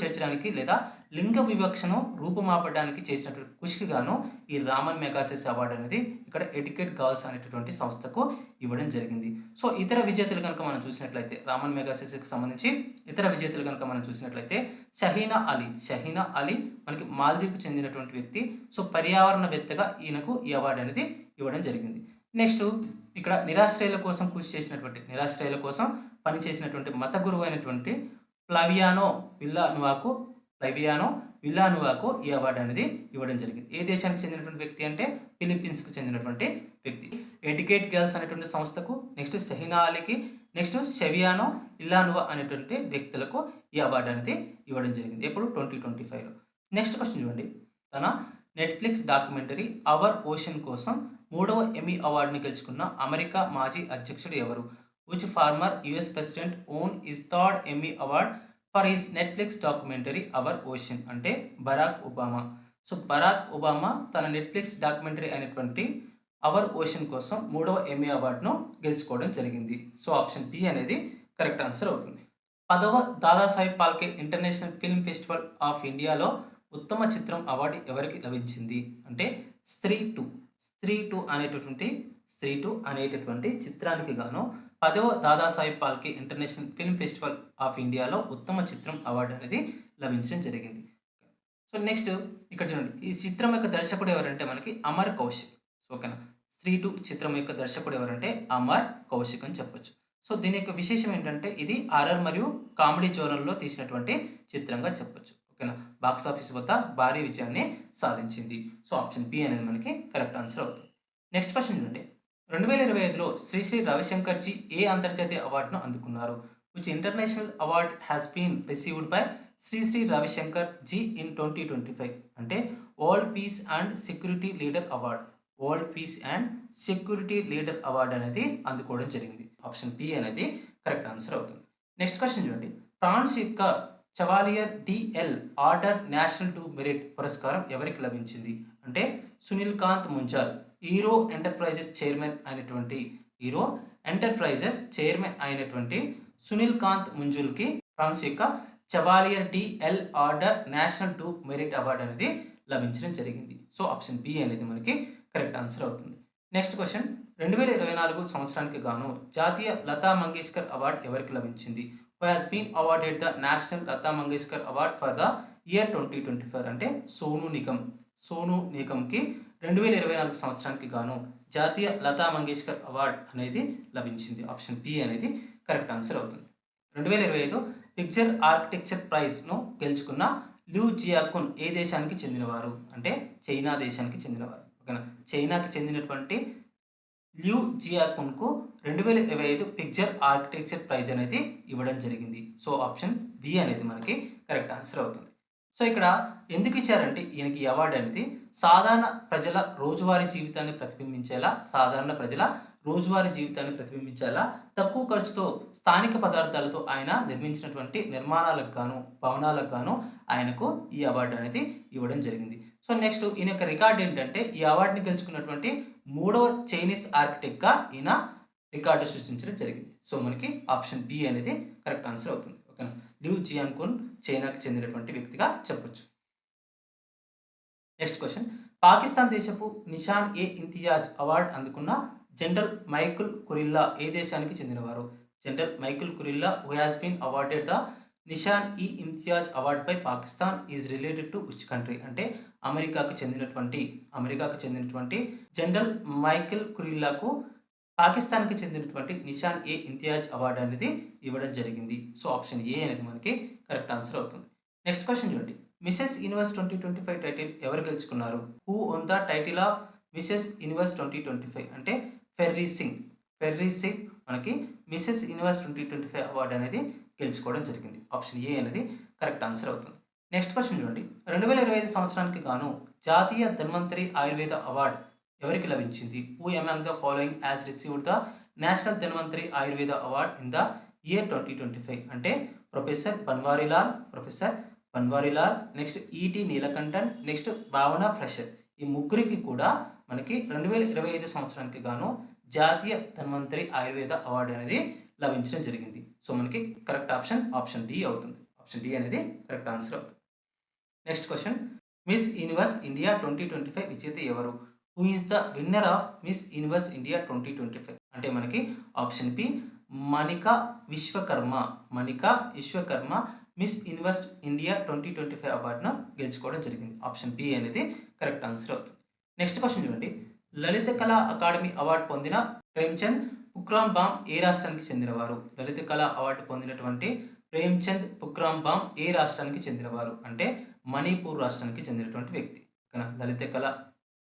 చేర్చడానికి లేదా లింగ వివక్షను రూపుమాపడానికి చేసినటువంటి కృషికి గాను ఈ రామన్ మెగాసెస్ అవార్డు అనేది ఇక్కడ ఎడ్యుకేట్ గర్ల్స్ అనేటటువంటి సంస్థకు ఇవ్వడం జరిగింది. సో ఇతర విజేతలు కనుక మనం చూసినట్లయితే రామన్ మెగాసెస్‌కి సంబంధించి ఇతర విజేతలు కనుక మనం చూసినట్లయితే షహీనా అలీ మనకి మాల్దీవ్‌కి చెందినటువంటి వ్యక్తి. సో పర్యావరణవేత్తగా ఈయనకు ఈ అవార్డు అనేది ఇవ్వడం జరిగింది. నెక్స్ట్ ఇక్కడ నిరాశ్రయుల కోసం పనిచేసినటువంటి మత గురువు అయినటువంటి ఫ్లవియానో విల్లానువాకు ఈ అవార్డు అనేది ఇవ్వడం జరిగింది. ఏ దేశానికి చెందినటువంటి వ్యక్తి అంటే ఫిలిప్పీన్స్‌కి చెందినటువంటి వ్యక్తి. ఎడ్యుకేట్ గర్ల్స్ అనేటువంటి సంస్థకు, నెక్స్ట్ షహీనా అలీకి, నెక్స్ట్ షెవియానో ఇల్లానువా అనేటువంటి వ్యక్తులకు ఈ అవార్డు అనేది ఇవ్వడం జరిగింది. ఎప్పుడు 2025లో. నెక్స్ట్ క్వశ్చన్ చూడండి. తన నెట్‌ఫ్లిక్స్ డాక్యుమెంటరీ అవర్ ఓషన్ కోసం 3వ ఎమ్మీ అవార్డుని గెలుచుకున్న అమెరికా మాజీ అధ్యక్షుడు ఎవరు? Which former US president won his third Emmy award for his Netflix documentary Our Ocean అంటే Barack Obama. So Barack Obama తన నెట్‌ఫ్లిక్స్ డాక్యుమెంటరీ అయినటువంటి అవర్ ఓషన్ కోసం 3వ ఎమ్మీ అవార్డును గెలుచుకోవడం జరిగింది. సో ఆప్షన్ బి అనేది కరెక్ట్ ఆన్సర్ అవుతుంది. 10వ Dadasaheb Phalke international film festival of ఇండియాలో ఉత్తమ చిత్రం అవార్డు ఎవరికి లభించింది అంటే స్త్రీ 2 అనేటటువంటి చిత్రానికి గాను 10వ Dadasaheb Phalke international film festival of ఇండియాలో ఉత్తమ చిత్రం అవార్డు అనేది లభించడం జరిగింది. సో నెక్స్ట్ ఇక్కడ చూడండి. ఈ చిత్రం యొక్క దర్శకుడు ఎవరంటే మనకి అమర్ కౌశిక్. ఓకేనా. స్త్రీ 2 చిత్రం యొక్క దర్శకుడు ఎవరంటే అమర్ కౌశిక్ అని చెప్పొచ్చు. సో దీని యొక్క విశేషం ఏంటంటే ఇది హారర్ మరియు కామెడీ జోనర్‌లో తీసినటువంటి చిత్రంగా చెప్పొచ్చు. ఓకేనా. బాక్స్ ఆఫీస్ వద్ద భారీ విజయాన్ని సాధించింది. సో ఆప్షన్ బి అనేది మనకి కరెక్ట్ ఆన్సర్ అవుతుంది. నెక్స్ట్ క్వశ్చన్ చూడండి. 2025లో శ్రీ రవిశంకర్‌జీ ఏ అంతర్జాతీయ అవార్డును అందుకున్నారు? Which international award has been received by Shri Ravishankar ji in 2025 అంటే world peace and security leader award అనేది అందుకోవడం జరిగింది. ఆప్షన్ బి అనేది కరెక్ట్ ఆన్సర్ అవుతుంది. నెక్స్ట్ క్వశ్చన్ చూడండి. ఫ్రాన్స్ యొక్క చవాలియర్ డిఎల్ ఆర్డర్ నేషనల్ టు మెరిట్ పురస్కారం ఎవరికి లభించింది అంటే Sunil Kant Munjal. Hero Enterprises chairman అయినటువంటి సునీల్ కాంత్ ముంజుల్కి ఫ్రాన్స్ యొక్క చవాలియర్ డిఎల్ ఆర్డర్ నేషనల్ టు మెరిట్ అవార్డు అనేది లభించడం జరిగింది. సో ఆప్షన్ బి అనేది మనకి కరెక్ట్ ఆన్సర్ అవుతుంది. Next question. 2024 సంవత్సరానికి గాను జాతీయ లతా మంగేష్కర్ అవార్డు ఎవరికి లభించింది? Who has been awarded the national Lata Mangeshkar award for the year 2024 అంటే సోనూ నిగమ్‌కి 2024 సంవత్సరానికి గాను జాతీయ లతా మంగేష్కర్ అవార్డు అనేది లభించింది. ఆప్షన్ బి అనేది కరెక్ట్ ఆన్సర్ అవుతుంది. 2025 పిక్చర్ ఆర్కిటెక్చర్ ప్రైజ్‌ను గెలుచుకున్న ల్యూ జియాకున్ ఏ దేశానికి చెందినవారు అంటే చైనా దేశానికి చెందినవారు. ఓకేనా. చైనాకి చెందినటువంటి ల్యూ జియాకున్‌కు 2025 పిక్చర్ ఆర్కిటెక్చర్ ప్రైజ్ అనేది ఇవ్వడం జరిగింది. సో ఆప్షన్ బి అనేది మనకి కరెక్ట్ ఆన్సర్ అవుతుంది. సో ఇక్కడ ఎందుకు ఇచ్చారంటే ఈయనకి ఈ అవార్డు అనేది సాధారణ ప్రజల రోజువారీ జీవితాన్ని ప్రతిబింబించేలా తక్కువ ఖర్చుతో స్థానిక పదార్థాలతో ఆయన నిర్మించినటువంటి భవనాలకు గాను ఆయనకు ఈ అవార్డు అనేది ఇవ్వడం జరిగింది. సో నెక్స్ట్ ఈయన యొక్క రికార్డ్ ఏంటంటే ఈ అవార్డుని గెలుచుకున్నటువంటి 3వ చైనీస్ ఆర్కిటెక్ట్‌గా ఈయన రికార్డు సృష్టించడం జరిగింది. సో మనకి ఆప్షన్ బి అనేది కరెక్ట్ ఆన్సర్ అవుతుంది. ఓకేనా. ల్యూ జియాకున్ చైనాకి చెందినటువంటి వ్యక్తిగా చెప్పొచ్చు. Next question. పాకిస్తాన్ దేశపు నిషాన్ ఏ ఇంతియాజ్ అవార్డు అందుకున్న జనరల్ మైఖుల్ కురిల్లా ఏ దేశానికి చెందినవారు? General Michael Kurilla who has been awarded the Nishan e Imtiaz award by Pakistan is related to which country అంటే అమెరికాకు చెందినటువంటి జనరల్ మైఖుల్ కురిల్లాకు పాకిస్తాన్కి చెందినటువంటి నిషాన్ ఏ ఇంతియాజ్ అవార్డు అనేది ఇవ్వడం జరిగింది. సో ఆప్షన్ ఏ అనేది మనకి కరెక్ట్ ఆన్సర్ అవుతుంది. నెక్స్ట్ క్వశ్చన్ చూడండి. మిసెస్ యూనివర్స్ 2025 టైటిల్ ఎవరు గెలుచుకున్నారు? Who won the title of Mrs universe 2025 అంటే ఫెర్రీ సింగ్ మనకి మిసెస్ యూనివర్స్ 2025 అవార్డు అనేది గెలుచుకోవడం జరిగింది. ఆప్షన్ ఏ అనేది కరెక్ట్ ఆన్సర్ అవుతుంది. నెక్స్ట్ క్వశ్చన్ చూడండి. 2025 సంవత్సరానికి గాను జాతీయ ధన్వంతరి ఆయుర్వేద అవార్డు ఎవరికి లభించింది? Who among the following has received the national Dhanvantari Ayurveda award in the year 2025 అంటే ప్రొఫెసర్ బన్వారీలాల్ నెక్స్ట్ ఈటీ నీలకంఠన్ నెక్స్ట్ భావన ఫ్రెషర్ ఈ ముగ్గురికి కూడా మనకి 2025 సంవత్సరానికి గాను జాతీయ ధన్వంతరి ఆయుర్వేద అవార్డు అనేది లభించడం జరిగింది. సో మనకి కరెక్ట్ ఆప్షన్ డి అవుతుంది. ఆప్షన్ డి అనేది కరెక్ట్ ఆన్సర్ అవుతుంది. Next question, miss universe India 2025 విజేత ఎవరు? Who is the winner of miss universe India 2025 అంటే మనకి option P Manika Vishwakarma miss universe India 2025 అవార్డును గెలుచుకోవడం జరిగింది. ఆప్షన్ బి అనేది కరెక్ట్ ఆన్సర్ అవుతుంది. నెక్స్ట్ క్వశ్చన్ చూడండి, లలిత కళా అకాడమీ అవార్డు పొందిన ప్రేమ్చంద్ పుక్రాంబామ్ ఏ రాష్ట్రానికి చెందినవారు? లలిత కళా అవార్డు పొందినటువంటి ప్రేమ్చంద్ పుక్రాంబామ్ ఏ రాష్ట్రానికి చెందినవారు అంటే మణిపూర్ రాష్ట్రానికి చెందినటువంటి వ్యక్తి. లలిత కళా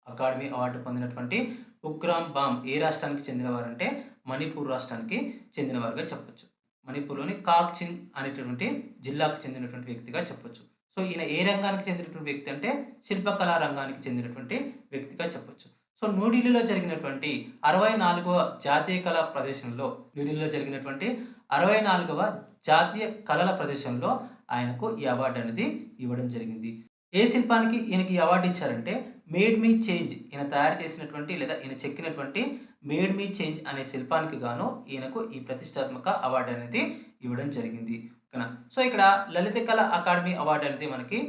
అకాడమీ అవార్డు పొందినటువంటి పుక్రాంబామ్ ఏ రాష్ట్రానికి చెందినవారు అంటే మణిపూర్ రాష్ట్రానికి చెందినవారుగా చెప్పొచ్చు. మణిపూర్లోని కాక్చింగ్ అనేటటువంటి జిల్లాకు చెందినటువంటి వ్యక్తిగా చెప్పొచ్చు. సో ఈయన ఏ రంగానికి చెందినటువంటి వ్యక్తి అంటే శిల్పకళా రంగానికి చెందినటువంటి వ్యక్తిగా చెప్పొచ్చు. సో న్యూఢిల్లీలో జరిగినటువంటి 64వ జాతీయ కళా ప్రదర్శనలో జాతీయ కళల ప్రదర్శనలో ఆయనకు ఈ అవార్డు అనేది ఇవ్వడం జరిగింది. ఏ శిల్పానికి ఈయనకి ఈ అవార్డు ఇచ్చారంటే మేడ్ మీ చేంజ్, ఈయన తయారు చేసినటువంటి లేదా ఈయన చెక్కినటువంటి మేడ్ మీ చేంజ్ అనే శిల్పానికి గాను ఈయనకు ఈ ప్రతిష్టాత్మక అవార్డు అనేది ఇవ్వడం జరిగింది. ఓకేనా. సో ఇక్కడ లలిత కళ అకాడమీ అవార్డు అనేది మనకి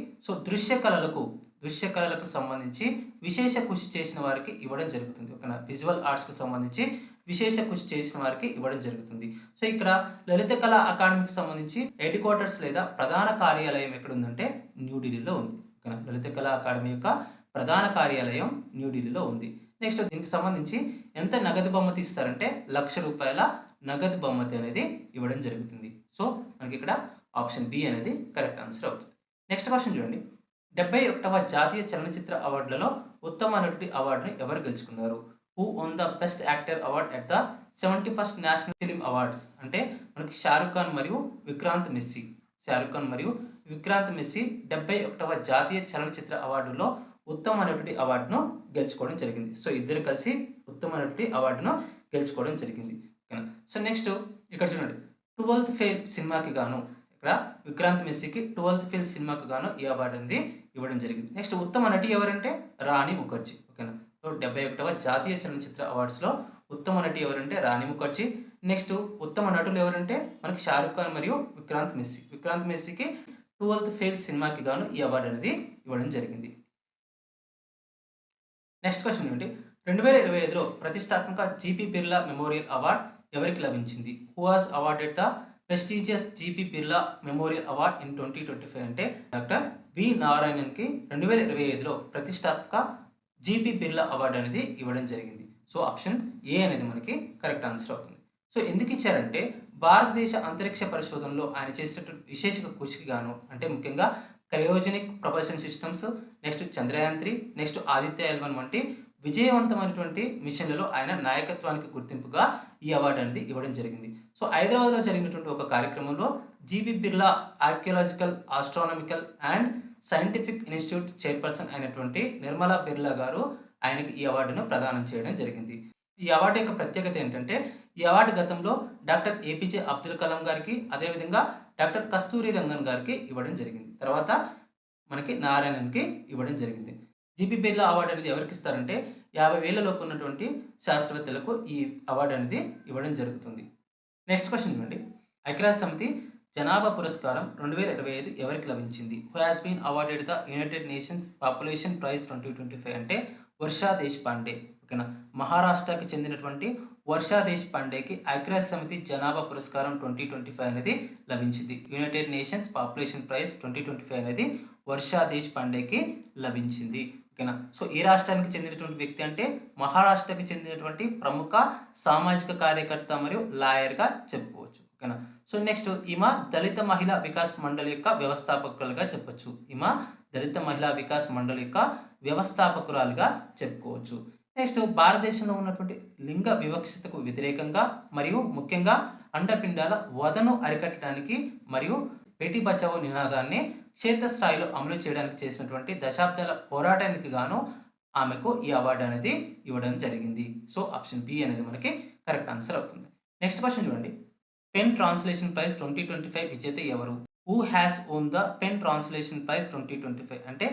దృశ్య కళలకు సంబంధించి విశేష కృషి చేసిన వారికి ఇవ్వడం జరుగుతుంది. ఓకేనా. విజువల్ ఆర్ట్స్కి సంబంధించి విశేష కృషి చేసిన వారికి ఇవ్వడం జరుగుతుంది. సో ఇక్కడ లలిత కళ అకాడమీకి సంబంధించి హెడ్ క్వార్టర్స్ లేదా ప్రధాన కార్యాలయం ఎక్కడ ఉందంటే న్యూఢిల్లీలో ఉంది. ఓకేనా. లలిత కళ అకాడమీ యొక్క ప్రధాన కార్యాలయం న్యూఢిల్లీలో ఉంది. నెక్స్ట్ దీనికి సంబంధించి ఎంత నగదు బహుమతి ఇస్తారంటే ₹1,00,000 నగదు బహుమతి అనేది ఇవ్వడం జరుగుతుంది. సో మనకి ఇక్కడ ఆప్షన్ బి అనేది కరెక్ట్ ఆన్సర్ అవుతుంది. నెక్స్ట్ క్వశ్చన్ చూడండి, 71వ జాతీయ చలనచిత్ర అవార్డులలో ఉత్తమ నటుడి అవార్డును ఎవరు గెలుచుకున్నారు? Who won the best actor award at the 71st national film awards అంటే మనకి షారుఖ్ ఖాన్ మరియు విక్రాంత్ మెస్సీ 71వ జాతీయ చలనచిత్ర అవార్డులో ఉత్తమ నటుడి అవార్డును గెలుచుకోవడం జరిగింది. సో ఇద్దరు కలిసి ఉత్తమ నటుడి అవార్డును గెలుచుకోవడం జరిగింది. సో నెక్స్ట్ ఇక్కడ చూడండి, 12th ఫెయిల్ సినిమాకి గాను ఇక్కడ విక్రాంత్ మెస్సీకి 12th ఫెయిల్ సినిమాకి గాను ఈ అవార్డు అనేది ఇవ్వడం జరిగింది. నెక్స్ట్ ఉత్తమ నటి ఎవరంటే రాణి ముఖర్జీ. ఓకేనా. సో 71వ జాతీయ చలనచిత్ర అవార్డ్స్లో ఉత్తమ నటి ఎవరంటే రాణి ముఖర్జీ. నెక్స్ట్ ఉత్తమ నటులు ఎవరంటే మనకి షారుఖ్ ఖాన్ మరియు విక్రాంత్ మెస్సీకి 12th ఫెయిల్ సినిమాకి గాను ఈ అవార్డు అనేది ఇవ్వడం జరిగింది. నెక్స్ట్ క్వశ్చన్ ఏంటి, 2025లో ప్రతిష్టాత్మక జీపీ బిర్లా మెమోరియల్ అవార్డ్ ఎవరికి లభించింది? Who was awarded the prestigious GP Birla memorial award in 2025 అంటే డాక్టర్ వి నారాయణన్కి 2025లో ప్రతిష్టాత్మక జీపీ బిర్లా అవార్డు అనేది ఇవ్వడం జరిగింది. సో ఆప్షన్ ఏ అనేది మనకి కరెక్ట్ ఆన్సర్ అవుతుంది. సో ఎందుకు ఇచ్చారంటే భారతదేశ అంతరిక్ష పరిశోధనలో ఆయన చేసినటువంటి విశేష కృషికి గాను అంటే ముఖ్యంగా cryogenic propulsion systems, next Chandrayaan 3, next Aditya L1 వంటి విజయవంతమైనటువంటి మిషన్లలో ఆయన నాయకత్వానికి గుర్తింపుగా ఈ అవార్డు అనేది ఇవ్వడం జరిగింది. సో హైదరాబాద్లో జరిగినటువంటి ఒక కార్యక్రమంలో GB Birla archaeological, astronomical and scientific institute chairperson అయినటువంటి నిర్మలా బిర్లా గారు ఆయనకి ఈ అవార్డును ప్రదానం చేయడం జరిగింది. ఈ అవార్డు యొక్క ప్రత్యేకత ఏంటంటే ఈ అవార్డు గతంలో డాక్టర్ ఏపీజే అబ్దుల్ కలాం గారికి, అదేవిధంగా డాక్టర్ కస్తూరి రంగన్ గారికి ఇవ్వడం జరిగింది. తర్వాత మనకి నారాయణన్కి ఇవ్వడం జరిగింది. జీపీ బిర్లా అవార్డు అనేది ఎవరికి ఇస్తారంటే 50,000 లోపు ఉన్నటువంటి శాస్త్రవేత్తలకు ఈ అవార్డు అనేది ఇవ్వడం జరుగుతుంది. నెక్స్ట్ క్వశ్చన్ ఇవ్వండి, ఐక్యరాజ్య సమితి జనాభా పురస్కారం 2025 ఎవరికి లభించింది? Who has been awarded the United Nations population prize 2025 అంటే వర్షా దేశపాండే. ఓకేనా. మహారాష్ట్రకి చెందినటువంటి వర్షా దేశపాండేకి ఐక్యరాజ్య సమితి జనాభా పురస్కారం 2025 అనేది లభించింది. యునైటెడ్ నేషన్స్ పాపులేషన్ ప్రైజ్ 2025 అనేది వర్షా దేశపాండేకి లభించింది. ఓకేనా. సో ఏ రాష్ట్రానికి చెందినటువంటి వ్యక్తి అంటే మహారాష్ట్రకి చెందినటువంటి ప్రముఖ సామాజిక కార్యకర్త మరియు లాయర్గా చెప్పుకోవచ్చు. ఓకేనా. సో నెక్స్ట్ ఈమె దళిత మహిళా వికాస్ మండలి యొక్క వ్యవస్థాపకులుగా చెప్పొచ్చు. ఈమె దళిత మహిళా వికాస్ మండలి యొక్క వ్యవస్థాపకురాలుగా చెప్పుకోవచ్చు. నెక్స్ట్ భారతదేశంలో ఉన్నటువంటి లింగ వివక్షతకు వ్యతిరేకంగా మరియు ముఖ్యంగా అండపిండాల వధను అరికట్టడానికి మరియు బేటీ బచావో నినాదాన్ని క్షేత్రస్థాయిలో అమలు చేయడానికి చేసినటువంటి దశాబ్దాల పోరాటానికి గాను ఆమెకు ఈ అవార్డు అనేది ఇవ్వడం జరిగింది. సో ఆప్షన్ బి అనేది మనకి కరెక్ట్ ఆన్సర్ అవుతుంది. నెక్స్ట్ క్వశ్చన్ చూడండి, పెన్ ట్రాన్స్లేషన్ ప్రైజ్ 2025 విజేత ఎవరు? Who has won the PEN translation prize 2025 అంటే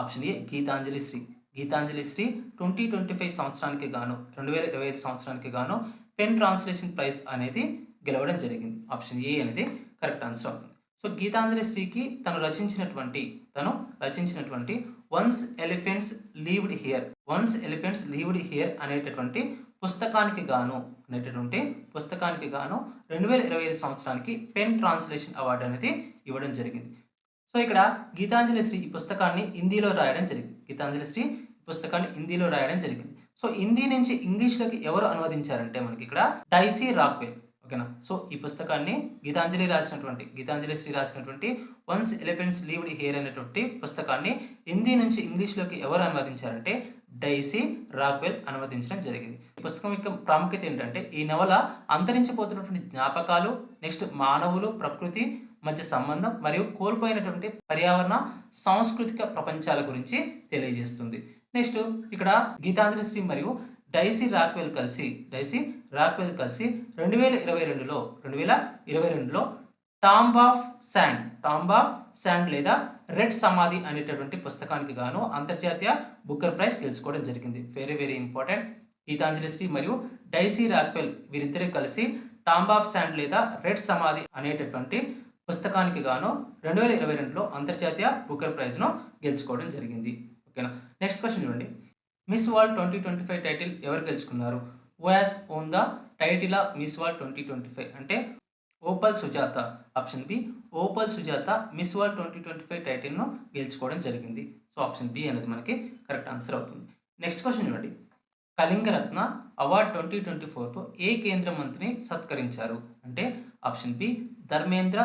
ఆప్షన్ ఏ గీతాంజలి శ్రీ. గీతాంజలి శ్రీ 2025 సంవత్సరానికి గాను 2025 సంవత్సరానికి గాను పెన్ ట్రాన్స్లేషన్ ప్రైజ్ అనేది గెలవడం జరిగింది. ఆప్షన్ ఏ అనేది కరెక్ట్ ఆన్సర్ అవుతుంది. సో గీతాంజలి శ్రీకి తను రచించినటువంటి వన్స్ ఎలిఫెంట్స్ లీవ్డ్ హియర్ అనేటటువంటి పుస్తకానికి గాను 2025 సంవత్సరానికి పెన్ ట్రాన్స్లేషన్ అవార్డు అనేది ఇవ్వడం జరిగింది. సో ఇక్కడ గీతాంజలి శ్రీ ఈ పుస్తకాన్ని హిందీలో రాయడం జరిగింది. సో హిందీ నుంచి ఇంగ్లీష్లోకి ఎవరు అనువదించారంటే మనకి ఇక్కడ డైసీ రాక్వెల్. ఓకేనా. సో ఈ పుస్తకాన్ని గీతాంజలి శ్రీ రాసినటువంటి వన్స్ ఎలిఫెంట్స్ లీవ్డ్ హియర్ అనేటువంటి పుస్తకాన్ని హిందీ నుంచి ఇంగ్లీష్లోకి ఎవరు అనువదించారంటే డైసీ రాక్వెల్ అనువదించడం జరిగింది. ఈ పుస్తకం యొక్క ప్రాముఖ్యత ఏంటంటే ఈ నవల అంతరించిపోతున్నటువంటి జ్ఞాపకాలు, నెక్స్ట్ మానవులు, ప్రకృతి మధ్య సంబంధం మరియు కోల్పోయినటువంటి పర్యావరణ సాంస్కృతిక ప్రపంచాల గురించి తెలియజేస్తుంది. నెక్స్ట్ ఇక్కడ గీతాంజలి శ్రీ మరియు డైసీ రాక్వెల్ కలిసి 2022లో టాంబ్ ఆఫ్ శాండ్ లేదా రెడ్ సమాధి అనేటటువంటి పుస్తకానికి గాను అంతర్జాతీయ బుకర్ ప్రైజ్ గెలుచుకోవడం జరిగింది. Very very important. Geetanjali Shree మరియు డైసీ రాక్వెల్ వీరిద్దరూ కలిసి టాంబ్ ఆఫ్ శాండ్ లేదా రెడ్ సమాధి అనేటటువంటి పుస్తకానికి గాను 2022లో అంతర్జాతీయ బుకర్ ప్రైజ్ను గెలుచుకోవడం జరిగింది. ఓకేనా. నెక్స్ట్ క్వశ్చన్ చూడండి. మిస్ వరల్డ్ 2025 టైటిల్ ఎవరు గెలుచుకున్నారు? Who has won the title of miss world 2025 అంటే Opal Sujatha. Option B Opal Sujatha miss world 2025 టైటిల్ను గెలుచుకోవడం జరిగింది. సో ఆప్షన్ బి అనేది మనకి కరెక్ట్ ఆన్సర్ అవుతుంది. నెక్స్ట్ క్వశ్చన్ చూడండి. కళింగరత్న అవార్డ్ 2024తో ఏ కేంద్ర మంత్రిని సత్కరించారు అంటే ఆప్షన్ బి ధర్మేంద్ర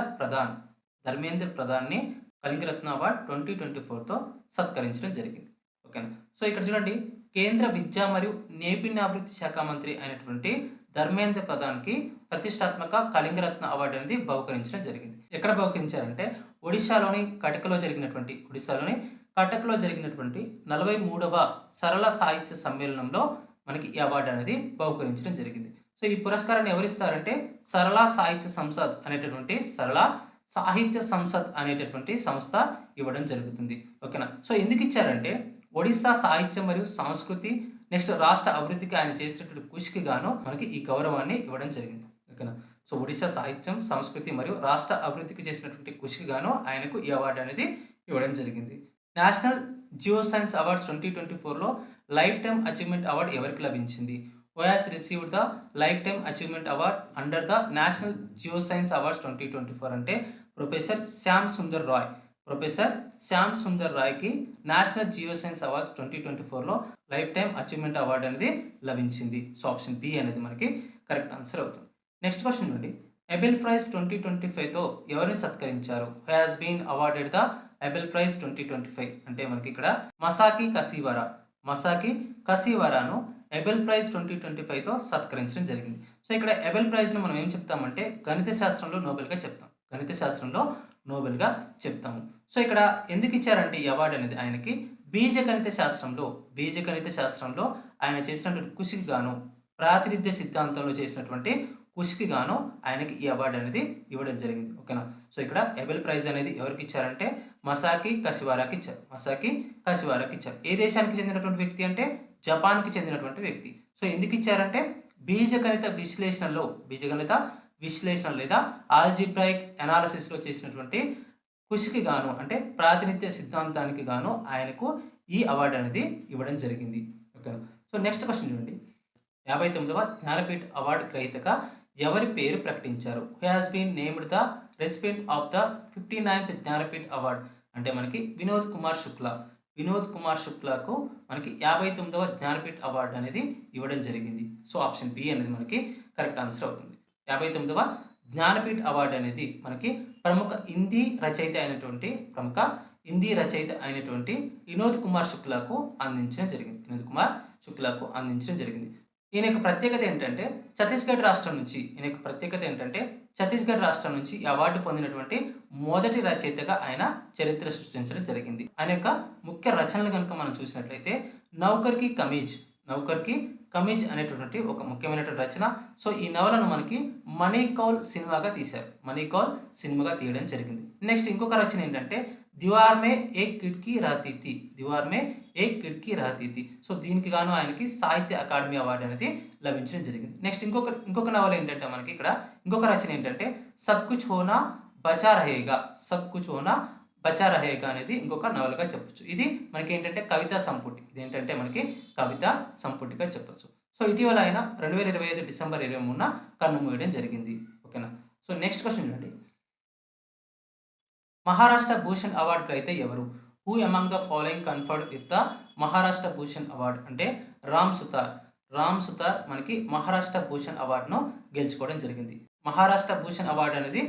ప్రధాన్ని కళింగరత్న అవార్డ్ 2024తో సత్కరించడం జరిగింది. ఓకేనా. సో ఇక్కడ చూడండి, కేంద్ర విద్యా మరియు నైపుణ్యాభివృద్ధి శాఖ మంత్రి అయినటువంటి ధర్మేంద్ర ప్రధాన్కి ప్రతిష్టాత్మక కళింగరత్న అవార్డు అనేది బహుకరించడం జరిగింది. ఎక్కడ బహుకరించారంటే ఒడిశాలోని కటక్లో జరిగినటువంటి 43వ సరళ సాహిత్య సమ్మేళనంలో మనకి ఈ అవార్డు అనేది బహుకరించడం జరిగింది. సో ఈ పురస్కారాన్ని ఎవరిస్తారంటే సరళ సాహిత్య సంసద్ అనేటటువంటి సంస్థ ఇవ్వడం జరుగుతుంది. ఓకేనా. సో ఎందుకు ఇచ్చారంటే ఒడిశా సాహిత్యం మరియు సంస్కృతి నెక్స్ట్ రాష్ట్ర అభివృద్ధికి ఆయన చేసినటువంటి కృషికి గాను మనకి ఈ గౌరవాన్ని ఇవ్వడం జరిగింది. ఓకేనా. సో ఒడిశా సాహిత్యం, సంస్కృతి మరియు రాష్ట్ర అభివృద్ధికి చేసినటువంటి కృషికి గాను ఆయనకు ఈ అవార్డు అనేది ఇవ్వడం జరిగింది. నేషనల్ జియో సైన్స్ అవార్డ్స్ 2024లో లైఫ్ టైమ్ అచీవ్మెంట్ అవార్డు ఎవరికి లభించింది? Who has received the lifetime achievement award under the national geo science awards 2024 అంటే ప్రొఫెసర్ శ్యామ్ సుందర్ రాయ్కి నేషనల్ జియో సైన్స్ అవార్డ్స్ 2024లో లైఫ్ టైమ్ అచీవ్మెంట్ అవార్డు అనేది లభించింది. సో ఆప్షన్ బి అనేది మనకి కరెక్ట్ ఆన్సర్ అవుతుంది. నెక్స్ట్ క్వశ్చన్ చూడండి. ఎబెల్ ప్రైజ్ 2025తో ఎవరిని సత్కరించారు? Who has been awarded the Abel prize 2025 అంటే మనకి ఇక్కడ మసాకి కసివరాను ఎబెల్ ప్రైజ్ 2025తో సత్కరించడం జరిగింది. సో ఇక్కడ ఎబెల్ ప్రైజ్ను మనం ఏం చెప్తామంటే గణిత శాస్త్రంలో నోబెల్గా చెప్తాము. సో ఇక్కడ ఎందుకు ఇచ్చారంటే ఈ అవార్డు అనేది ఆయనకి బీజగణిత శాస్త్రంలో ఆయన చేసినటువంటి కృషికి గాను, ప్రాతినిధ్య సిద్ధాంతంలో చేసినటువంటి కృషికి గాను ఆయనకి ఈ అవార్డు అనేది ఇవ్వడం జరిగింది. ఓకేనా. సో ఇక్కడ ఎబెల్ ప్రైజ్ అనేది ఎవరికి ఇచ్చారంటే మసాకి కసివారాకి ఇచ్చారు. ఏ దేశానికి చెందినటువంటి వ్యక్తి అంటే జపాన్కి చెందినటువంటి వ్యక్తి. సో ఎందుకు ఇచ్చారంటే బీజగణిత విశ్లేషణ లేదా ఆల్జిబ్రాయిక్ అనాలిసిస్లో చేసినటువంటి కృషికి గాను అంటే ప్రాతినిధ్య సిద్ధాంతానికి గాను ఆయనకు ఈ అవార్డు అనేది ఇవ్వడం జరిగింది. ఓకేనా. సో నెక్స్ట్ క్వశ్చన్ చూడండి. 59వ జ్ఞానపీఠ అవార్డు గ్రహీతగా ఎవరి పేరు ప్రకటించారు? Who has been named the recipient of the 59th Jnanpith award అంటే మనకి వినోద్ కుమార్ శుక్లాకు మనకి 59వ జ్ఞానపీఠ అవార్డు అనేది ఇవ్వడం జరిగింది. సో ఆప్షన్ బి అనేది మనకి కరెక్ట్ ఆన్సర్ అవుతుంది. 59వ జ్ఞానపీఠ అవార్డు అనేది మనకి ప్రముఖ హిందీ రచయిత అయినటువంటి వినోద్ కుమార్ శుక్లాకు అందించడం జరిగింది. ఈయన యొక్క ప్రత్యేకత ఏంటంటే ఛత్తీస్గఢ్ రాష్ట్రం నుంచి ఈ అవార్డు పొందినటువంటి మొదటి రచయితగా ఆయన చరిత్ర సృష్టించడం జరిగింది. ఆయన యొక్క ముఖ్య రచనలు కనుక మనం చూసినట్లయితే నౌకర్ కి కమీజ్ నౌకర్కి కమీజ్ అనేటటువంటి ఒక ముఖ్యమైనటువంటి రచన. సో ఈ నవలను మనకి మనీ కౌల్ సినిమాగా తీశారు. మనీ కౌల్ సినిమాగా తీయడం జరిగింది. నెక్స్ట్ ఇంకొక రచన ఏంటంటే 'దీవార్ మే ఏక్ కిడ్కీ రహతీ థీ'. 'దీవార్ మే ఏక్ కిడ్కీ రహతీ థీ'. సో దీనికి గాను ఆయనకి సాహిత్య అకాడమీ అవార్డు అనేది లభించడం జరిగింది. నెక్స్ట్ ఇంకొక నవల ఏంటంటే మనకి ఇక్కడ ఇంకొక రచన ఏంటంటే 'సబ్ కుచ్ హోనా బచా రహేగా'. 'సబ్ కుచ్ హోనా బచా రహేగా' అనేది ఇంకొక నవలగా చెప్పొచ్చు. ఇది మనకి ఏంటంటే కవితా సంపుటి. ఇదేంటంటే మనకి కవితా సంపుటిగా చెప్పొచ్చు. సో ఇటీవల ఆయన 2025 డిసెంబర్ 23న కన్నుమూయడం జరిగింది. ఓకేనా. సో నెక్స్ట్ క్వెషన్ చూడండి. మహారాష్ట్ర భూషణ్ అవార్డ్ గ్రహీత ఎవరు? Who among the following conferred with the Maharashtra Bhushan award అంటే రామ్ సుతార్. రామ్ సుతార్ మనకి మహారాష్ట్ర భూషణ్ అవార్డును గెలుచుకోవడం జరిగింది. మహారాష్ట్ర భూషణ్ అవార్డు అనేది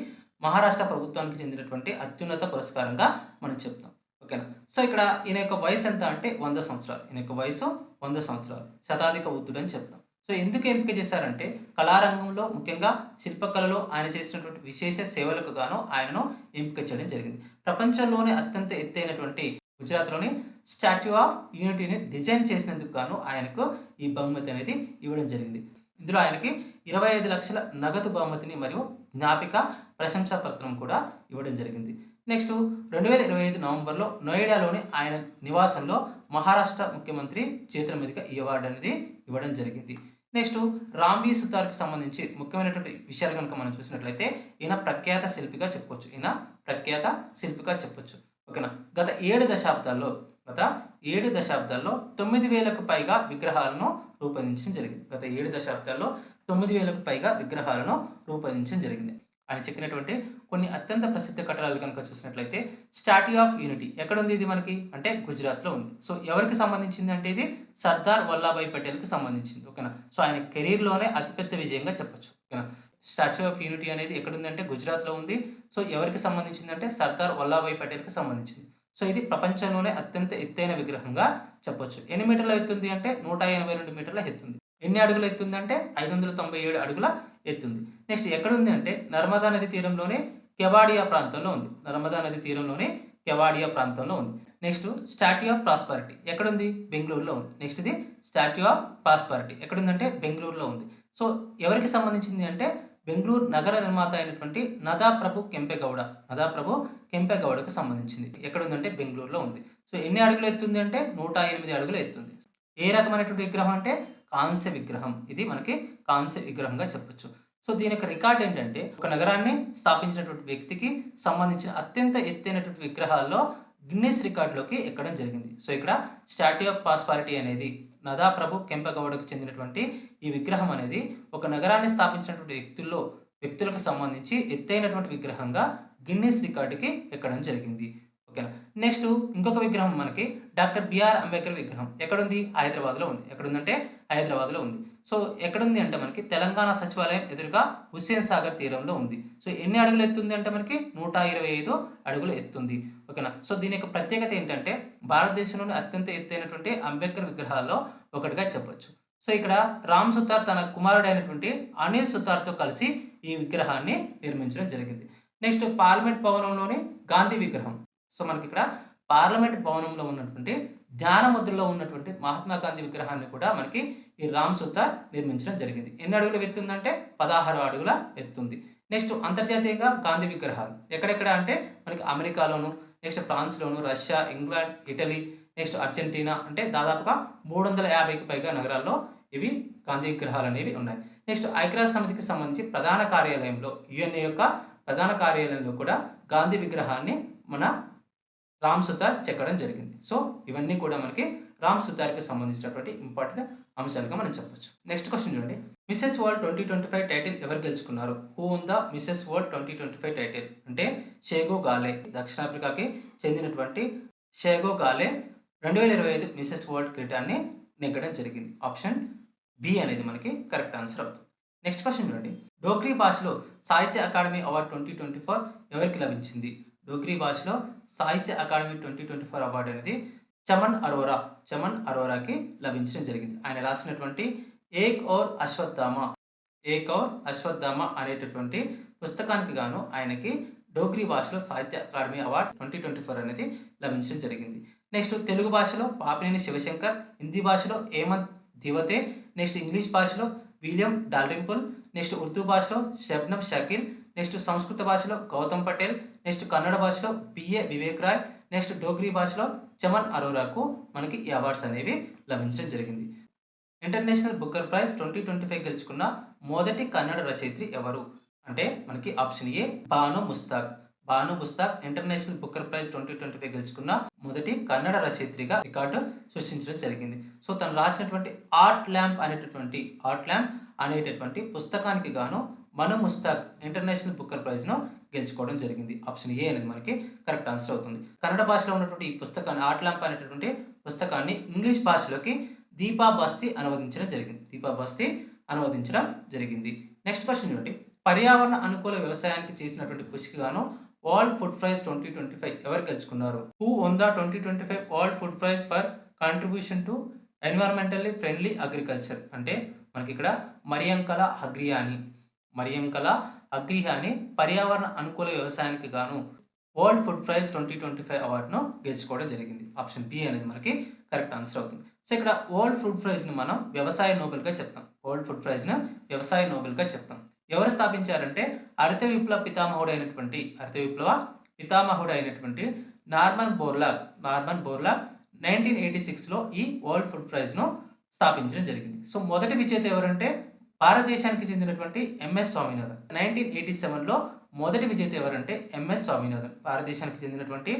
మహారాష్ట్ర ప్రభుత్వానికి చెందినటువంటి అత్యున్నత పురస్కారంగా మనం చెప్తాం. ఓకేనా. సో ఇక్కడ ఈయన యొక్క వయసు ఎంత అంటే 100 సంవత్సరాలు. ఈయన యొక్క వయసు 100 సంవత్సరాలు. శతాధిక ఉత్తుడు అని చెప్తాం. సో ఎందుకు ఎంపిక చేశారంటే కళారంగంలో ముఖ్యంగా శిల్పకళలో ఆయన చేసినటువంటి విశేష సేవలకు గాను ఆయనను ఎంపిక చేయడం జరిగింది. ప్రపంచంలోనే అత్యంత ఎత్తైనటువంటి గుజరాత్‌లోని స్టాట్యూ ఆఫ్ యూనిటీని డిజైన్ చేసినందుకు గాను ఆయనకు ఈ బహుమతి అనేది ఇవ్వడం జరిగింది. ఇందులో ఆయనకి 25 లక్షల నగదు బహుమతిని మరియు జ్ఞాపిక ప్రశంసా పత్రం కూడా ఇవ్వడం జరిగింది. నెక్స్ట్ 2025 నవంబర్లో నోయిడాలోని ఆయన నివాసంలో మహారాష్ట్ర ముఖ్యమంత్రి చేతుల మీదుగా ఈ అవార్డు అనేది ఇవ్వడం జరిగింది. నెక్స్ట్ రామ్‌వీ సుతార్‌కి సంబంధించి ముఖ్యమైనటువంటి విషయాలు కనుక మనం చూసినట్లయితే ఈయన ప్రఖ్యాత శిల్పిగా చెప్పొచ్చు. ఓకేనా. గత 7 దశాబ్దాల్లో 9,000కు పైగా విగ్రహాలను రూపొందించడం జరిగింది. గత 7 దశాబ్దాల్లో 9,000కు పైగా విగ్రహాలను రూపొందించడం జరిగింది. ఆయన చెక్కినటువంటి కొన్ని అత్యంత ప్రసిద్ధ కట్టడాలు కనుక చూసినట్లయితే స్టాట్యూ ఆఫ్ యూనిటీ ఎక్కడుంది ఇది మనకి అంటే గుజరాత్‌లో ఉంది. సో ఎవరికి సంబంధించింది అంటే ఇది సర్దార్ వల్లభాయ్ పటేల్‌కి సంబంధించింది. ఓకేనా. సో ఆయన కెరీర్‌లోనే అతిపెద్ద విజయంగా చెప్పొచ్చు. ఓకేనా. స్టాచ్యూ ఆఫ్ యూనిటీ అనేది ఎక్కడుంది అంటే గుజరాత్‌లో ఉంది. సో ఎవరికి సంబంధించిందంటే సర్దార్ వల్లభాయ్ పటేల్‌కి సంబంధించింది. సో ఇది ప్రపంచంలోనే అత్యంత ఎత్తైన విగ్రహంగా చెప్పొచ్చు. ఎన్ని మీటర్ల ఎత్తుంది అంటే 182 మీటర్ల ఎత్తుంది. ఎన్ని అడుగుల ఎత్తుంది అంటే 597 అడుగుల ఎత్తుంది. నెక్స్ట్ ఎక్కడుంది అంటే నర్మదా నది తీరంలోనే కెవాడియా ప్రాంతంలో ఉంది. నెక్స్ట్ స్టాట్యూ ఆఫ్ ప్రాస్పరిటీ ఎక్కడుంది? బెంగుళూరులో ఉంది. నెక్స్ట్ ఇది స్టాట్యూ ఆఫ్ ప్రాస్పరిటీ ఎక్కడుందంటే బెంగుళూరులో ఉంది. సో ఎవరికి సంబంధించింది అంటే బెంగుళూరు నగర నిర్మాత అయినటువంటి నదాప్రభు కెంపెగౌడకు సంబంధించింది. ఎక్కడుందంటే బెంగుళూరులో ఉంది. సో ఎన్ని అడుగులు ఎత్తుంది అంటే 108 అడుగులు ఎత్తుంది. ఏ రకమైనటువంటి విగ్రహం అంటే కాంస్య విగ్రహం. ఇది మనకి కాంస్య విగ్రహంగా చెప్పొచ్చు. సో దీని యొక్క రికార్డ్ ఏంటంటే ఒక నగరాన్ని స్థాపించినటువంటి వ్యక్తికి సంబంధించిన అత్యంత ఎత్తైనటువంటి విగ్రహాల్లో గిన్నిస్ రికార్డులోకి ఎక్కడం జరిగింది. సో ఇక్కడ స్టాట్యూ ఆఫ్ ప్రాస్పరిటీ అనేది నదాప్రభు కెంపెగౌడకు చెందినటువంటి ఈ విగ్రహం అనేది ఒక నగరాన్ని స్థాపించినటువంటి వ్యక్తులకు సంబంధించి ఎత్తైనటువంటి విగ్రహంగా గిన్నిస్ రికార్డుకి ఎక్కడం జరిగింది. ఓకేనా. నెక్స్ట్ ఇంకొక విగ్రహం మనకి డాక్టర్ బిఆర్ అంబేద్కర్ విగ్రహం ఎక్కడుంది? హైదరాబాద్లో ఉంది. ఎక్కడుందంటే హైదరాబాద్లో ఉంది. సో ఎక్కడుంది అంటే మనకి తెలంగాణ సచివాలయం ఎదురుగా హుస్సేన్ సాగర్ తీరంలో ఉంది. సో ఎన్ని అడుగులు ఎత్తుంది అంటే మనకి 125 అడుగులు ఎత్తుంది. ఓకేనా. సో దీని యొక్క ప్రత్యేకత ఏంటంటే భారతదేశంలోని అత్యంత ఎత్తైనటువంటి అంబేద్కర్ విగ్రహాల్లో ఒకటిగా చెప్పొచ్చు. సో ఇక్కడ రామ్ సుతార్ తన కుమారుడైనటువంటి అనిల్ సుతార్తో కలిసి ఈ విగ్రహాన్ని నిర్మించడం జరిగింది. నెక్స్ట్ పార్లమెంట్ భవనంలోని గాంధీ విగ్రహం. సో మనకి ఇక్కడ పార్లమెంట్ భవనంలో ఉన్నటువంటి ధ్యానముద్రలో ఉన్నటువంటి మహాత్మా గాంధీ విగ్రహాన్ని కూడా మనకి ఈ రామ్ సుతార్ నిర్మించడం జరిగింది. ఎన్ని అడుగులు ఎత్తుందంటే 16 అడుగుల ఎత్తుంది. నెక్స్ట్ అంతర్జాతీయంగా గాంధీ విగ్రహాలు ఎక్కడెక్కడ అంటే మనకి అమెరికాలోను, నెక్స్ట్ ఫ్రాన్స్లోను, Russia, England, Italy, next Argentina అంటే దాదాపుగా 350కి పైగా నగరాల్లో ఇవి గాంధీ విగ్రహాలు అనేవి ఉన్నాయి. నెక్స్ట్ ఐక్యరాజ్య సమితికి సంబంధించి ప్రధాన కార్యాలయంలో యుఎన్ఏ యొక్క ప్రధాన కార్యాలయంలో కూడా గాంధీ విగ్రహాన్ని మన రామ్ సుతార్ చెక్కడం జరిగింది. సో ఇవన్నీ కూడా మనకి రామ్ సుతార్కి సంబంధించినటువంటి ఇంపార్టెంట్ అంశాలుగా మనం చెప్పొచ్చు. నెక్స్ట్ క్వశ్చన్ చూడండి. మిసెస్ వరల్డ్ 2025 టైటిల్ ఎవరు గెలుచుకున్నారు? Who one the Mrs world 2025 title అంటే షేగో గాలే. దక్షిణాఫ్రికాకి చెందినటువంటి షేగో గాలే 2025 మిసెస్ వరల్డ్ కిరీటాన్ని నెగ్గడం జరిగింది. ఆప్షన్ బి అనేది మనకి కరెక్ట్ ఆన్సర్ అవుతుంది. నెక్స్ట్ క్వశ్చన్ చూడండి. డోగ్రీ భాషలో సాహిత్య అకాడమీ అవార్డు 2024 ఎవరికి లభించింది? డోగ్రీ భాషలో సాహిత్య అకాడమీ 2024 అవార్డు అనేది చమన్ అరోరాకి లభించడం జరిగింది. ఆయన రాసినటువంటి ఏక్ ఔర్ అశ్వత్థామ అనేటటువంటి పుస్తకానికి గాను ఆయనకి డోగ్రీ భాషలో సాహిత్య అకాడమీ అవార్డు 2024 అనేది లభించడం జరిగింది. నెక్స్ట్ తెలుగు భాషలో పాపినేని శివశంకర్, హిందీ భాషలో హేమంత్ దివతే, నెక్స్ట్ ఇంగ్లీష్ భాషలో విలియం డాల్రింపుల్, నెక్స్ట్ ఉర్దూ భాషలో షబ్నమ్ షకీల్, నెక్స్ట్ సంస్కృత భాషలో గౌతమ్ పటేల్, నెక్స్ట్ కన్నడ భాషలో బిఏ వివేక్ రాయ్, నెక్స్ట్ డోగ్రీ భాషలో చమన్ అరోరాకు మనకి ఈ అవార్డ్స్ అనేవి లభించడం జరిగింది. ఇంటర్నేషనల్ బుకర్ ప్రైజ్ 2025 గెలుచుకున్న మొదటి కన్నడ రచయిత్రి ఎవరు అంటే మనకి option A Banu Mushtaq. Banu Mushtaq international Booker prize 2025 గెలుచుకున్న మొదటి కన్నడ రచయిత్రిగా రికార్డు సృష్టించడం జరిగింది. సో తను రాసినటువంటి ఆర్ట్ ల్యాంప్ అనేటటువంటి పుస్తకానికి గాను మను ముస్తాక్ ఇంటర్నేషనల్ బుకర్ ప్రైజ్ను గెలుచుకోవడం జరిగింది. ఆప్షన్ ఏ అనేది మనకి కరెక్ట్ ఆన్సర్ అవుతుంది. కన్నడ భాషలో ఉన్నటువంటి ఈ పుస్తకాన్ని ఆర్ట్ ల్యాంప్ అనేటటువంటి పుస్తకాన్ని ఇంగ్లీష్ భాషలోకి దీపా బస్తీ అనువదించడం జరిగింది. నెక్స్ట్ క్వశ్చన్ చూడండి. పర్యావరణ అనుకూల వ్యవసాయానికి చేసినటువంటి కృషికి గాను వరల్డ్ ఫుడ్ ప్రైజ్ 2025 ఎవరు గెలుచుకున్నారు? Who one the 2025 world food prize for contribution to environmentally friendly agriculture అంటే మనకి ఇక్కడ మరియంకల అగ్రిహాని పర్యావరణ అనుకూల వ్యవసాయానికి గాను వరల్డ్ ఫుడ్ ప్రైజ్ 2025 అవార్డును గెలుచుకోవడం జరిగింది. ఆప్షన్ బి అనేది మనకి కరెక్ట్ ఆన్సర్ అవుతుంది. సో ఇక్కడ వరల్డ్ ఫుడ్ ప్రైజ్ని మనం వ్యవసాయ నోబెల్గా చెప్తాం. ఎవరు స్థాపించారంటే హరిత విప్లవ పితామహుడైనటువంటి నార్మన్ బోర్లాగ్ 1986లో ఈ వరల్డ్ ఫుడ్ ప్రైజ్ను స్థాపించడం జరిగింది. సో మొదటి విజేత ఎవరంటే భారతదేశానికి చెందినటువంటి ఎంఎస్ స్వామినాథన్. 1987లో మొదటి విజేత ఎవరంటే ఎంఎస్ స్వామినాథన్. భారతదేశానికి చెందినటువంటి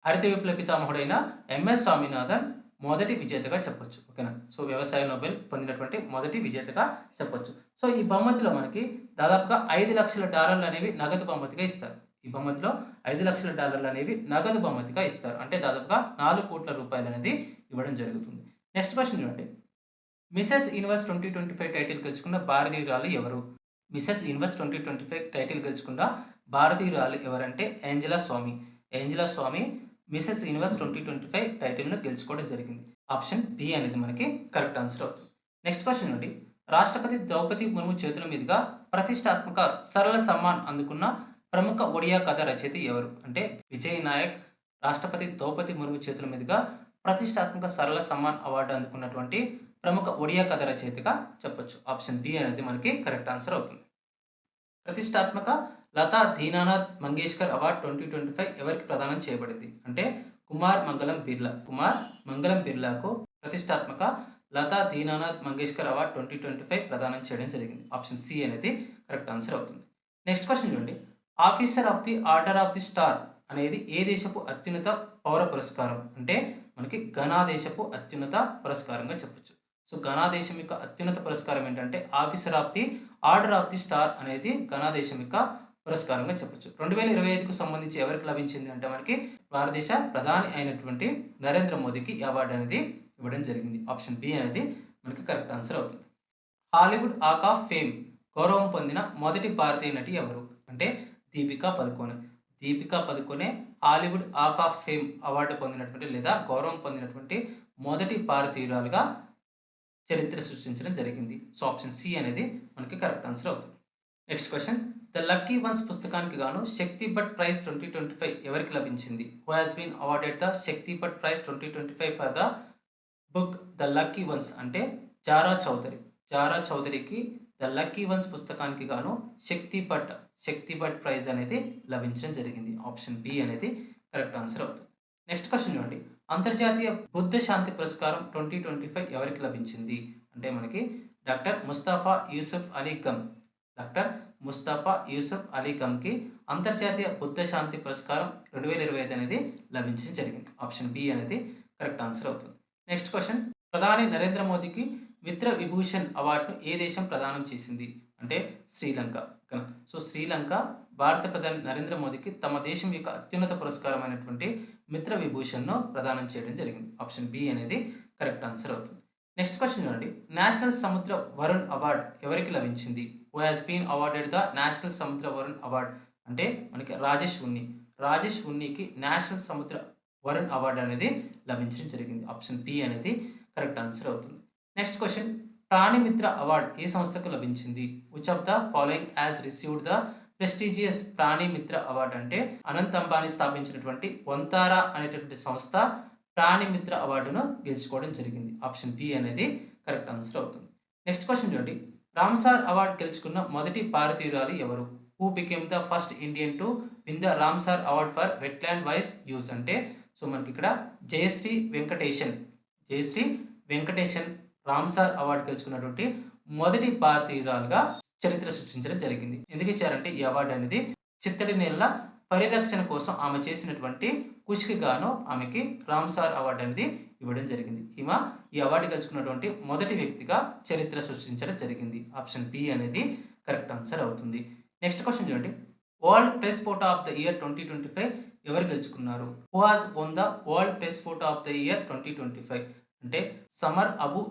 హరిత విప్లవ పితామహుడైన ఎంఎస్ స్వామినాథన్ మొదటి విజేతగా చెప్పొచ్చు. ఓకేనా. సో వ్యవసాయ నోబెల్ పొందినటువంటి మొదటి విజేతగా చెప్పొచ్చు. సో ఈ బహుమతిలో మనకి దాదాపుగా $5,00,000 అనేవి నగదు బహుమతిగా ఇస్తారు. అంటే దాదాపుగా 4 కోట్ల రూపాయలు అనేది ఇవ్వడం జరుగుతుంది. నెక్స్ట్ క్వశ్చన్ చూడండి. మిసెస్ యూనివర్స్ 2025 టైటిల్ గెలుచుకున్న భారతీయురాలు ఎవరు? మిసెస్ యూనివర్స్ 2025 టైటిల్ గెలుచుకున్న భారతీయురాలు ఎవరంటే ఏంజెలా స్వామి మిసెస్ యూనివర్స్ 2025 టైటిల్ను గెలుచుకోవడం జరిగింది. ఆప్షన్ బి అనేది మనకి కరెక్ట్ ఆన్సర్ అవుతుంది. నెక్స్ట్ క్వశ్చన్ నుండి రాష్ట్రపతి ద్రౌపది ముర్ము చేతుల మీదుగా ప్రతిష్టాత్మక సరళ సమ్మాన్ అందుకున్న ప్రముఖ ఒడియా కథ రచయిత ఎవరు అంటే విజయ్ నాయక్ రాష్ట్రపతి ద్రౌపది ముర్ము చేతుల మీదుగా ప్రతిష్టాత్మక సరళ సమ్మాన్ అవార్డు అందుకున్నటువంటి ప్రముఖ ఒడియా కథ రచయితగా చెప్పొచ్చు. ఆప్షన్ బి అనేది మనకి కరెక్ట్ ఆన్సర్ అవుతుంది. ప్రతిష్టాత్మక లతా దీనానాథ్ మంగేష్కర్ అవార్డు 2025 ఎవరికి ప్రదానం చేయబడింది అంటే కుమార్ మంగళం బిర్లాకు ప్రతిష్టాత్మక లతా దీనానాథ్ మంగేష్కర్ అవార్డు 2025 ప్రదానం చేయడం జరిగింది. ఆప్షన్ సి అనేది కరెక్ట్ ఆన్సర్ అవుతుంది. నెక్స్ట్ క్వశ్చన్ చూడండి. Officer of the order of the star అనేది ఏ దేశపు అత్యున్నత పౌర పురస్కారం అంటే మనకి ఘనా దేశపు అత్యున్నత పురస్కారంగా చెప్పొచ్చు. సో ఘనా దేశం యొక్క అత్యున్నత పురస్కారం ఏంటంటే officer of the order of the star అనేది ఘనా దేశం యొక్క పురస్కారంగా చెప్పొచ్చు. 2025కు సంబంధించి ఎవరికి లభించింది అంటే మనకి భారతదేశ ప్రధాని అయినటువంటి నరేంద్ర మోదీకి ఈ అవార్డు అనేది ఇవ్వడం జరిగింది. ఆప్షన్ బి అనేది మనకి కరెక్ట్ ఆన్సర్ అవుతుంది. హాలీవుడ్ ఆక్ ఆఫ్ ఫేమ్ గౌరవం పొందిన మొదటి భారతీయ నటి ఎవరు అంటే దీపికా పదుకొనే హాలీవుడ్ ఆక్ ఆఫ్ ఫేమ్ అవార్డు పొందినటువంటి లేదా గౌరవం పొందినటువంటి మొదటి భారతీయురాలుగా చరిత్ర సృష్టించడం జరిగింది. సో ఆప్షన్ సి అనేది మనకి కరెక్ట్ ఆన్సర్ అవుతుంది. Next question. The lucky ones పుస్తకానికి గాను శక్తి భట్ ప్రైజ్ 2025 ఎవరికి లభించింది? Who has been awarded the Shakti Bhat prize 2025 for the book the lucky ones అంటే జారా చౌదరికి ద లక్కీ వన్స్ పుస్తకానికి గాను శక్తి భట్ ప్రైజ్ అనేది లభించడం జరిగింది. ఆప్షన్ బి అనేది కరెక్ట్ ఆన్సర్ అవుతుంది. నెక్స్ట్ క్వశ్చన్ చూడండి. అంతర్జాతీయ బుద్ధ శాంతి పురస్కారం 2025 ఎవరికి లభించింది అంటే మనకి డాక్టర్ ముస్తఫా యూసుఫ్ అలీ గమ్కి అంతర్జాతీయ బుద్ధ శాంతి పురస్కారం 2025 అనేది లభించడం జరిగింది. ఆప్షన్ బి అనేది కరెక్ట్ ఆన్సర్ అవుతుంది. Next question. ప్రధాని నరేంద్ర మోదీకి మిత్ర విభూషణ్ అవార్డును ఏ దేశం ప్రదానం చేసింది అంటే శ్రీలంక. సో శ్రీలంక భారత ప్రధాని నరేంద్ర మోదీకి తమ దేశం యొక్క అత్యున్నత పురస్కారమైనటువంటి మిత్ర విభూషణ్ను ప్రదానం చేయడం జరిగింది. ఆప్షన్ బి అనేది కరెక్ట్ ఆన్సర్ అవుతుంది. నెక్స్ట్ క్వశ్చన్ చూడండి. నేషనల్ సముద్ర వరుణ్ అవార్డ్ ఎవరికి లభించింది? Who has been awarded the national Samudra Varun award అంటే మనకి రాజేష్ ఉన్నికి నేషనల్ సముద్ర వరుణ్ అవార్డు అనేది లభించడం జరిగింది. ఆప్షన్ బి అనేది కరెక్ట్ ఆన్సర్ అవుతుంది. Next question. ప్రాణిమిత్ర అవార్డ్ ఏ సంస్థకు లభించింది? Which of the following has received the prestigious Pranimitra award అంటే అనంత్ అంబానీ స్థాపించినటువంటి వంతారా అనేటటువంటి సంస్థ ప్రాణిమిత్ర అవార్డును గెలుచుకోవడం జరిగింది. ఆప్షన్ బి అనేది కరెక్ట్ ఆన్సర్ అవుతుంది. నెక్స్ట్ క్వశ్చన్ చూడండి. రామ్సార్ అవార్డ్ గెలుచుకున్న మొదటి భారతీయురాలు ఎవరు? Who became the first Indian to win the Ramsar award for wetland wise use అంటే సో మనకి ఇక్కడ జయశ్రీ వెంకటేశన్ రామ్సార్ అవార్డు గెలుచుకున్నటువంటి మొదటి భారతీయురాలుగా చరిత్ర సృష్టించడం జరిగింది. ఎందుకు ఇచ్చారంటే ఈ అవార్డు అనేది చిత్తడి నేలల పరిరక్షణ కోసం ఆమె చేసినటువంటి కృషికి గాను ఆమెకి రామ్సార్ అవార్డు అనేది ఇవ్వడం జరిగింది. ఈమె ఈ అవార్డు గెలుచుకున్నటువంటి మొదటి వ్యక్తిగా చరిత్ర సృష్టించడం జరిగింది. ఆప్షన్ బి అనేది కరెక్ట్ ఆన్సర్ అవుతుంది. నెక్స్ట్ క్వశ్చన్ చూడండి. World press photo of the year 2025 ఎవరు గెలుచుకున్నారు? Who has won the world press photo of the year 2025 అంటే Samar Abu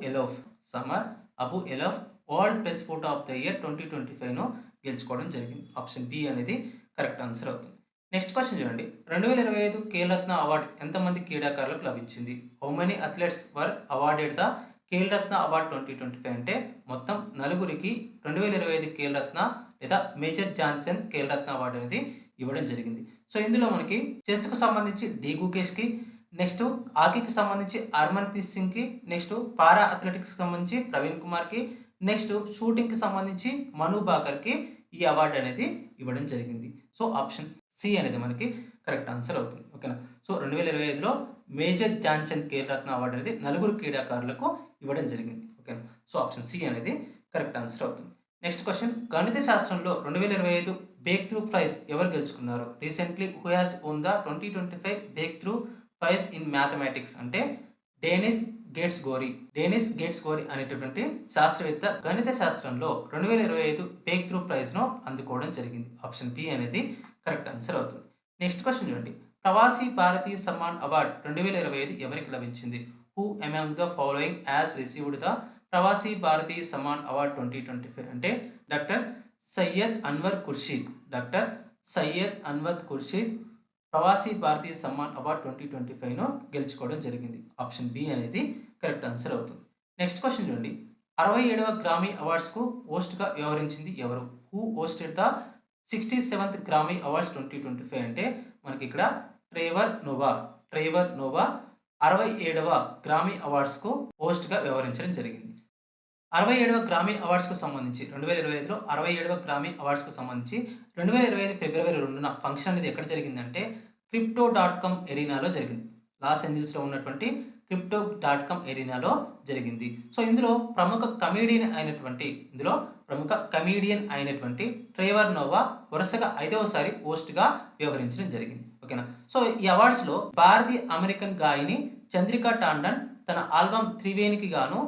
Elouf world press photo of the year 2025ను గెలుచుకోవడం జరిగింది. ఆప్షన్ బి అనేది కరెక్ట్ ఆన్సర్ అవుతుంది. నెక్స్ట్ క్వశ్చన్ చూడండి. 2025 ఖేల్రత్న అవార్డు ఎంతమంది క్రీడాకారులకు లభించింది? How many athletes were awarded the Khel Ratna award 2025 అంటే మొత్తం నలుగురికి 2025 ఖేల్రత్న లేదా మేజర్ ధ్యాన్చంద్ ఖేల్రత్న అవార్డు అనేది ఇవ్వడం జరిగింది. సో ఇందులో మనకి చెస్కు సంబంధించి డి గుకేష్కి, నెక్స్ట్ హాకీకి సంబంధించి హర్మన్ప్రీత్ సింగ్కి, నెక్స్ట్ పారా అథ్లెటిక్స్ సంబంధించి ప్రవీణ్ కుమార్కి, నెక్స్ట్ షూటింగ్కి సంబంధించి మను బాకర్కి ఈ అవార్డు అనేది ఇవ్వడం జరిగింది. సో ఆప్షన్ సి అనేది మనకి కరెక్ట్ ఆన్సర్ అవుతుంది. ఓకేనా. సో 2025లో మేజర్ ధ్యాన్చంద్ ఖేల్రత్న అవార్డు అనేది నలుగురు క్రీడాకారులకు ఇవ్వడం జరిగింది. ఓకేనా. సో ఆప్షన్ సి అనేది కరెక్ట్ ఆన్సర్ అవుతుంది. Next question. గణిత శాస్త్రంలో 2025 బ్రేక్ త్రూ ప్రైజ్ ఎవరు గెలుచుకున్నారు? Recently who has won the 2025 breakthrough prize in mathematics అంటే డేనిస్ గేట్స్ గోరీ అనేటటువంటి శాస్త్రవేత్త గణిత శాస్త్రంలో 2025 బ్రేక్ త్రూ ప్రైజ్ను అందుకోవడం జరిగింది. ఆప్షన్ బి అనేది కరెక్ట్ ఆన్సర్ అవుతుంది. నెక్స్ట్ క్వశ్చన్ చూడండి. ప్రవాసీ భారతీయ సమ్మాన్ అవార్డు 2025 ఎవరికి లభించింది? Who among the following has received the Pravasi Bharatiya Samman award 2025 అంటే డాక్టర్ సయ్యద్ అన్వర్ ఖుర్షీద్ ప్రవాసీ భారతీయ సమ్మాన్ అవార్డు 2025ను గెలుచుకోవడం జరిగింది. ఆప్షన్ బి అనేది కరెక్ట్ ఆన్సర్ అవుతుంది. నెక్స్ట్ క్వశ్చన్ చూడండి. 67వ గ్రామీ అవార్డ్స్కు హోస్ట్గా వ్యవహరించింది ఎవరు? Who hosted the 67th Grammy awards 2025 అంటే మనకి ఇక్కడ ట్రేవర్ నోవా 67వ గ్రామీ అవార్డ్స్కు హోస్ట్గా వ్యవహరించడం జరిగింది. 67వ గ్రామీ అవార్డ్స్కు సంబంధించి 2025లో 67వ గ్రామీ అవార్డ్స్కు సంబంధించి 2025 ఫిబ్రవరి 2న ఫంక్షన్ అనేది ఎక్కడ జరిగిందంటే crypto.com ఎరీనాలో జరిగింది. లాస్ ఏంజల్స్లో ఉన్నటువంటి crypto.com ఎరీనాలో జరిగింది. సో ఇందులో ప్రముఖ కమీడియన్ అయినటువంటి ట్రేవర్ నోవా వరుసగా 5వసారి హోస్ట్గా వ్యవహరించడం జరిగింది. ఓకేనా. సో ఈ అవార్డ్స్లో భారతీయ అమెరికన్ గాయని చంద్రికా టాండన్ తన ఆల్బమ్ త్రివేణికి గాను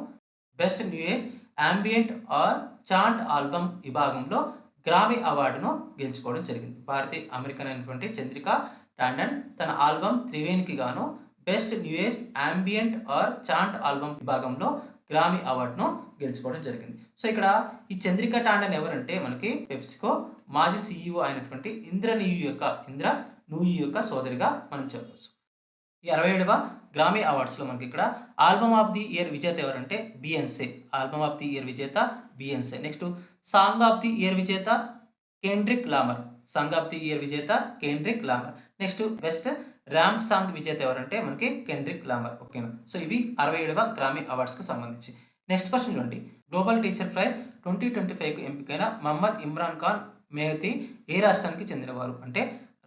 best new age ambient or chant album విభాగంలో గ్రామీ అవార్డును గెలుచుకోవడం జరిగింది. భారతీయ అమెరికన్ అయినటువంటి చంద్రికా టాండన్ తన ఆల్బమ్ త్రివేణికి గాను best new age ambient or chant album విభాగంలో గ్రామీ అవార్డును గెలుచుకోవడం జరిగింది. సో ఇక్కడ ఈ చంద్రికా టాండన్ ఎవరంటే మనకి పెప్సికో మాజీ CEO అయినటువంటి ఇంద్ర నూయి యొక్క సోదరిగా మనం చెప్పవచ్చు. ఈ 67వ గ్రామీ అవార్డ్స్లో మనకి ఇక్కడ ఆల్బమ్ ఆఫ్ ది ఇయర్ విజేత ఎవరంటే Beyonce. Next song of the year విజేత Kendrick Lamar. Next best rap song విజేత ఎవరంటే మనకి కేండ్రిక్ లామర్. ఓకేనా. సో ఇవి 67వ గ్రామీ అవార్డ్స్కి సంబంధించి. నెక్స్ట్ క్వశ్చన్ చూడండి. గ్లోబల్ టీచర్ ప్రైజ్ 2025కు ఎంపికైన మహమ్మద్ ఇమ్రాన్ ఖాన్ మెహతీ ఏ రాష్ట్రానికి చెందినవారు అంటే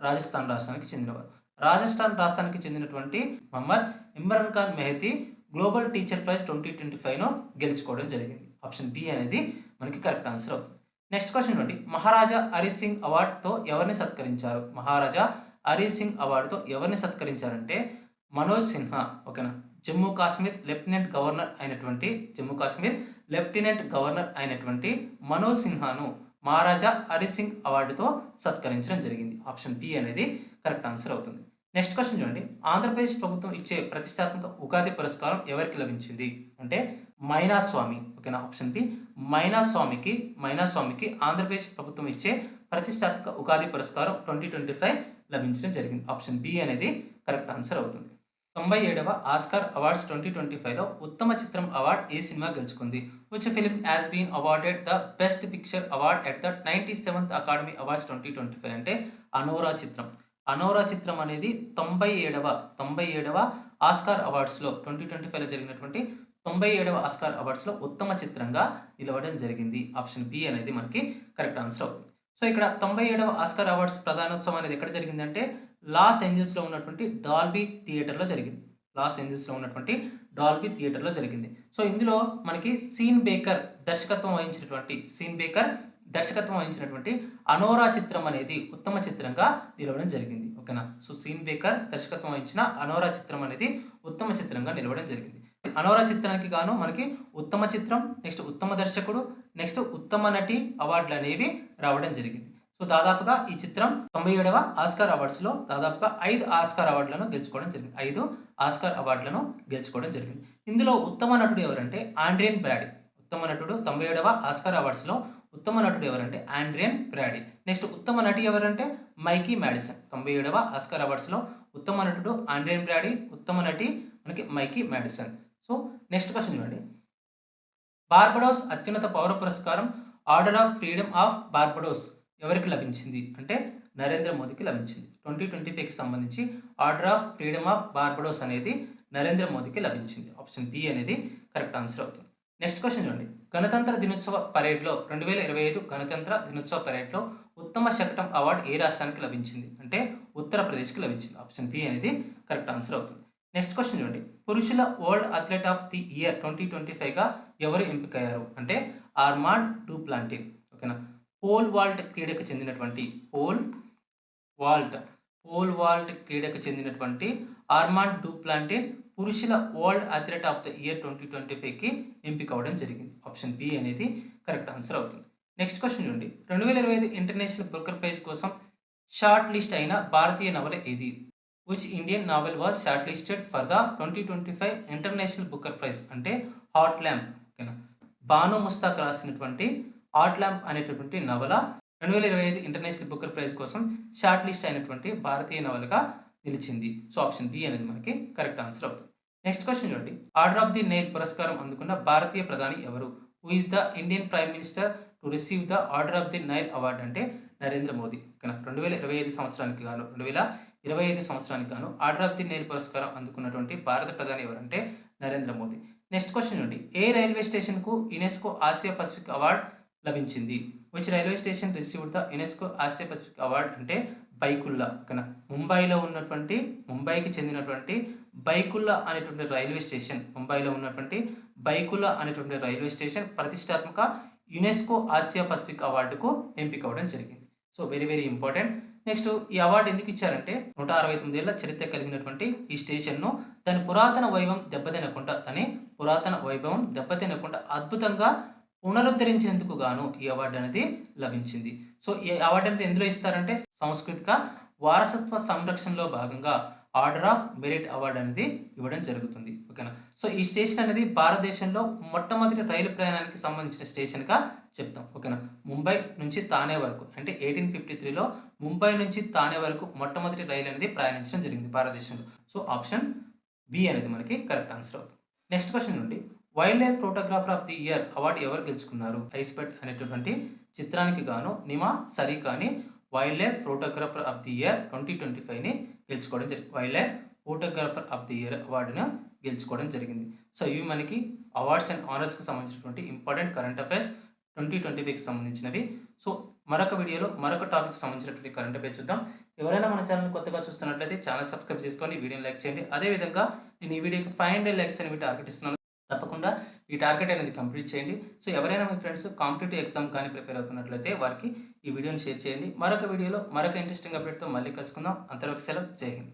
రాజస్థాన్ రాష్ట్రానికి చెందినటువంటి Mohammad Imran Khan Mehti global teacher prize 2025ను గెలుచుకోవడం జరిగింది. ఆప్షన్ బి అనేది మనకి కరెక్ట్ ఆన్సర్ అవుతుంది. నెక్స్ట్ క్వశ్చన్ చూడండి. మహారాజా హరి సింగ్ అవార్డుతో ఎవరిని సత్కరించారంటే మనోజ్ సిన్హా. ఓకేనా. జమ్మూ కాశ్మీర్ లెఫ్టినెంట్ గవర్నర్ అయినటువంటి మనోజ్ సిన్హాను మహారాజా హరి సింగ్ అవార్డుతో సత్కరించడం జరిగింది. ఆప్షన్ బి అనేది కరెక్ట్ ఆన్సర్ అవుతుంది. నెక్స్ట్ క్వశ్చన్ చూడండి. ఆంధ్రప్రదేశ్ ప్రభుత్వం ఇచ్చే ప్రతిష్టాత్మక ఉగాది పురస్కారం ఎవరికి లభించింది అంటే మైనా స్వామి. ఓకేనా. ఆప్షన్ బి మైనా స్వామికి ఆంధ్రప్రదేశ్ ప్రభుత్వం ఇచ్చే ప్రతిష్టాత్మక ఉగాది పురస్కారం 2025 లభించడం జరిగింది. ఆప్షన్ బి అనేది కరెక్ట్ ఆన్సర్ అవుతుంది. 97వ ఆస్కార్ అవార్డ్స్ 2025లో ఉత్తమ చిత్రం అవార్డు ఏ సినిమా గెలుచుకుంది? Which film has been awarded the best picture award at the 97th academy awards 2025 అంటే అనోరా చిత్రం అనేది 97వ ఆస్కార్ అవార్డ్స్లో 2025లో జరిగినటువంటి 97వ ఆస్కార్ అవార్డ్స్‌లో ఉత్తమ చిత్రంగా నిలవడం జరిగింది. ఆప్షన్ బి అనేది మనకి కరెక్ట్ ఆన్సర్ అవుతుంది. సో, ఇక్కడ 97వ ఆస్కార్ అవార్డ్స్ ప్రదానోత్సవం అనేది ఎక్కడ జరిగిందంటే లాస్ ఏంజెల్స్‌లో ఉన్నటువంటి డాల్బీ థియేటర్‌లో జరిగింది. లాస్ ఏంజెల్స్‌లో ఉన్నటువంటి డాల్బీ థియేటర్‌లో జరిగింది. సో, ఇందులో మనకి సీన్ బేకర్ దర్శకత్వం వహించినటువంటి 'అనోరా' చిత్రం అనేది ఉత్తమ చిత్రంగా నిలవడం జరిగింది. ఓకేనా. సో, సీన్ బేకర్ దర్శకత్వం వహించిన 'అనోరా' చిత్రం అనేది ఉత్తమ చిత్రంగా నిలవడం జరిగింది. 'అనోరా' చిత్రానికి గాను మనకి ఉత్తమ చిత్రం, నెక్స్ట్ ఉత్తమ దర్శకుడు, నెక్స్ట్ ఉత్తమ నటి అవార్డులనేవి రావడం జరిగింది. సో, దాదాపుగా ఈ చిత్రం 97వ ఆస్కార్ అవార్డ్స్‌లో దాదాపుగా 5 ఆస్కార్ అవార్డులను గెలుచుకోవడం జరిగింది. 5 ఆస్కార్ అవార్డులను గెలుచుకోవడం జరిగింది. ఇందులో ఉత్తమ నటుడు ఎవరంటే ఆండ్రియన్ బ్రాడీ. ఉత్తమ నటుడు 97వ ఆస్కార్ అవార్డ్స్‌లో ఉత్తమ నటుడు ఎవరంటే ఆండ్రియన్ బ్రాడీ. నెక్స్ట్ ఉత్తమ నటి ఎవరంటే మైకీ మాడిసన్. 97వ ఆస్కార్ అవార్డ్స్‌లో ఉత్తమ నటుడు ఆండ్రియన్ బ్రాడీ, ఉత్తమ నటి మనకి మైకీ మాడిసన్. సో, నెక్స్ట్ క్వెషన్ చూడండి. బార్బడోస్ అత్యున్నత పౌర పురస్కారం order of freedom of Barbados ఎవరికి లభించింది అంటే నరేంద్ర మోదీకి లభించింది. 2025కి సంబంధించి order of freedom of Barbados అనేది నరేంద్ర మోదీకి లభించింది. ఆప్షన్ బి అనేది కరెక్ట్ ఆన్సర్ అవుతుంది. నెక్స్ట్ క్వెషన్ చూడండి. గణతంత్ర దినోత్సవ పరేడ్‌లో 2025 గణతంత్ర దినోత్సవ పరేడ్‌లో ఉత్తమ శకటం అవార్డు ఏ రాష్ట్రానికి లభించింది అంటే ఉత్తరప్రదేశ్‌కి లభించింది. ఆప్షన్ బి అనేది కరెక్ట్ ఆన్సర్ అవుతుంది. నెక్స్ట్ క్వెషన్ చూడండి. పురుషుల world athlete of the year 2025గా ఎవరు ఎంపికయ్యారు అంటే ఆర్మాండ్ డూప్లాంటిన్. ఓకేనా. పోల్ వాల్ట్ క్రీడకు చెందినటువంటి ఆర్మాండ్ డూప్లాంటిన్ పురుషుల world athlete of the year 2025కి ఎంపిక అవ్వడం జరిగింది. ఆప్షన్ బి అనేది కరెక్ట్ ఆన్సర్ అవుతుంది. నెక్స్ట్ క్వెషన్ చూడండి. 2025 ఇంటర్నేషనల్ బుకర్ ప్రైజ్ కోసం షార్ట్ లిస్ట్ అయిన భారతీయ నవల ఏది? Which Indian novel was shortlisted for the 2025 international Booker prize అంటే హాట్ ల్యాంప్. ఓకేనా. బాను ముస్తాక్ రాసినటువంటి హాట్ ల్యాంప్ అనేటటువంటి నవల 2025 ఇంటర్నేషనల్ బుకర్ ప్రైజ్ కోసం షార్ట్ లిస్ట్ అయినటువంటి భారతీయ నవలగా నిలిచింది. సో, ఆప్షన్ బి అనేది మనకి కరెక్ట్ ఆన్సర్ అవుతుంది. నెక్స్ట్ క్వెషన్ చూడండి. ఆర్డర్ ఆఫ్ ది నైల్ పురస్కారం అందుకున్న భారతీయ ప్రధాని ఎవరు? Who is the Indian prime minister to receive the order of the Nile award అంటే నరేంద్ర మోదీ. ఓకేనా. 2025 సంవత్సరానికి గాను ఆర్డర్ ఆఫ్ ది నైల్ పురస్కారం అందుకున్నటువంటి భారత ప్రధాని ఎవరంటే నరేంద్ర మోదీ. నెక్స్ట్ క్వెషన్ చూడండి. ఏ రైల్వే స్టేషన్కు యునెస్కో ఆసియా పసిఫిక్ అవార్డ్ లభించింది? Which railway station received the UNESCO Asia Pacific award అంటే బైకుల్లా. ఓకేనా. ముంబైకి చెందినటువంటి బైకుల్లా అనేటువంటి రైల్వే స్టేషన్ ప్రతిష్టాత్మక యునెస్కో ఆసియా పసిఫిక్ అవార్డుకు ఎంపిక అవ్వడం జరిగింది. So, very very important. Next ఈ అవార్డు ఎందుకు ఇచ్చారంటే 169 ఏళ్ల చరిత్ర కలిగినటువంటి ఈ స్టేషన్ను దాని పురాతన వైభవం దెబ్బతినకుండా అద్భుతంగా పునరుద్ధరించేందుకు గాను ఈ అవార్డు అనేది లభించింది. సో, ఈ అవార్డు అనేది ఎందులో ఇస్తారంటే సాంస్కృతిక వారసత్వ సంరక్షణలో భాగంగా ఆర్డర్ ఆఫ్ మెరిట్ అవార్డు అనేది ఇవ్వడం జరుగుతుంది. ఓకేనా. సో, ఈ స్టేషన్ అనేది భారతదేశంలో మొట్టమొదటి రైలు ప్రయాణానికి సంబంధించిన స్టేషన్గా చెప్తాం. ఓకేనా. ముంబై నుంచి తానే వరకు అంటే 1853లో ముంబై నుంచి తానే వరకు మొట్టమొదటి రైలు అనేది ప్రయాణించడం జరిగింది భారతదేశంలో. సో, ఆప్షన్ బి అనేది మనకి కరెక్ట్ ఆన్సర్ అవుతుంది. నెక్స్ట్ క్వెషన్ నుండి wildlife photographer of the year award ఎవరు గెలుచుకున్నారు? ఐస్పెట్ అనేటటువంటి చిత్రానికి గాను Nima Sarikhani wildlife photographer of the year 2025ని గెలుచుకోవడం జరిగింది. Wildlife photographer of the year అవార్డును గెలుచుకోవడం జరిగింది. సో, ఇవి మనకి అవార్డ్స్ అండ్ ఆనర్స్కి సంబంధించినటువంటి ఇంపార్టెంట్ కరెంట్ అఫైర్స్ 2025కి సంబంధించినవి. సో, మరొక వీడియోలో మరొక టాపిక్ సంబంధించినటువంటి కరెంట్ అఫైర్స్ చూద్దాం. ఎవరైనా మన ఛానల్ కొత్తగా చూస్తున్నట్లయితే ఛానల్ సబ్స్క్రైబ్ చేసుకోండి, వీడియోని లైక్ చేయండి. అదేవిధంగా నేను ఈ వీడియోకి 500 లైక్స్ అనేవి టార్గెట్ ఇస్తున్నాను. తప్పకుండా ఈ టార్గెట్ అనేది కంప్లీట్ చేయండి. సో, ఎవరైనా మీ ఫ్రెండ్స్ కాంపిటేటివ్ ఎగ్జామ్ కానీ ప్రిపేర్ అవుతున్నట్లయితే వారికి ఈ వీడియోని షేర్ చేయండి. మరొక వీడియోలో మరొక ఇంట్రెస్టింగ్ అప్డేట్తో మళ్ళీ కలుసుకుందాం. అంతవరకు సెలవు. జై హింద్.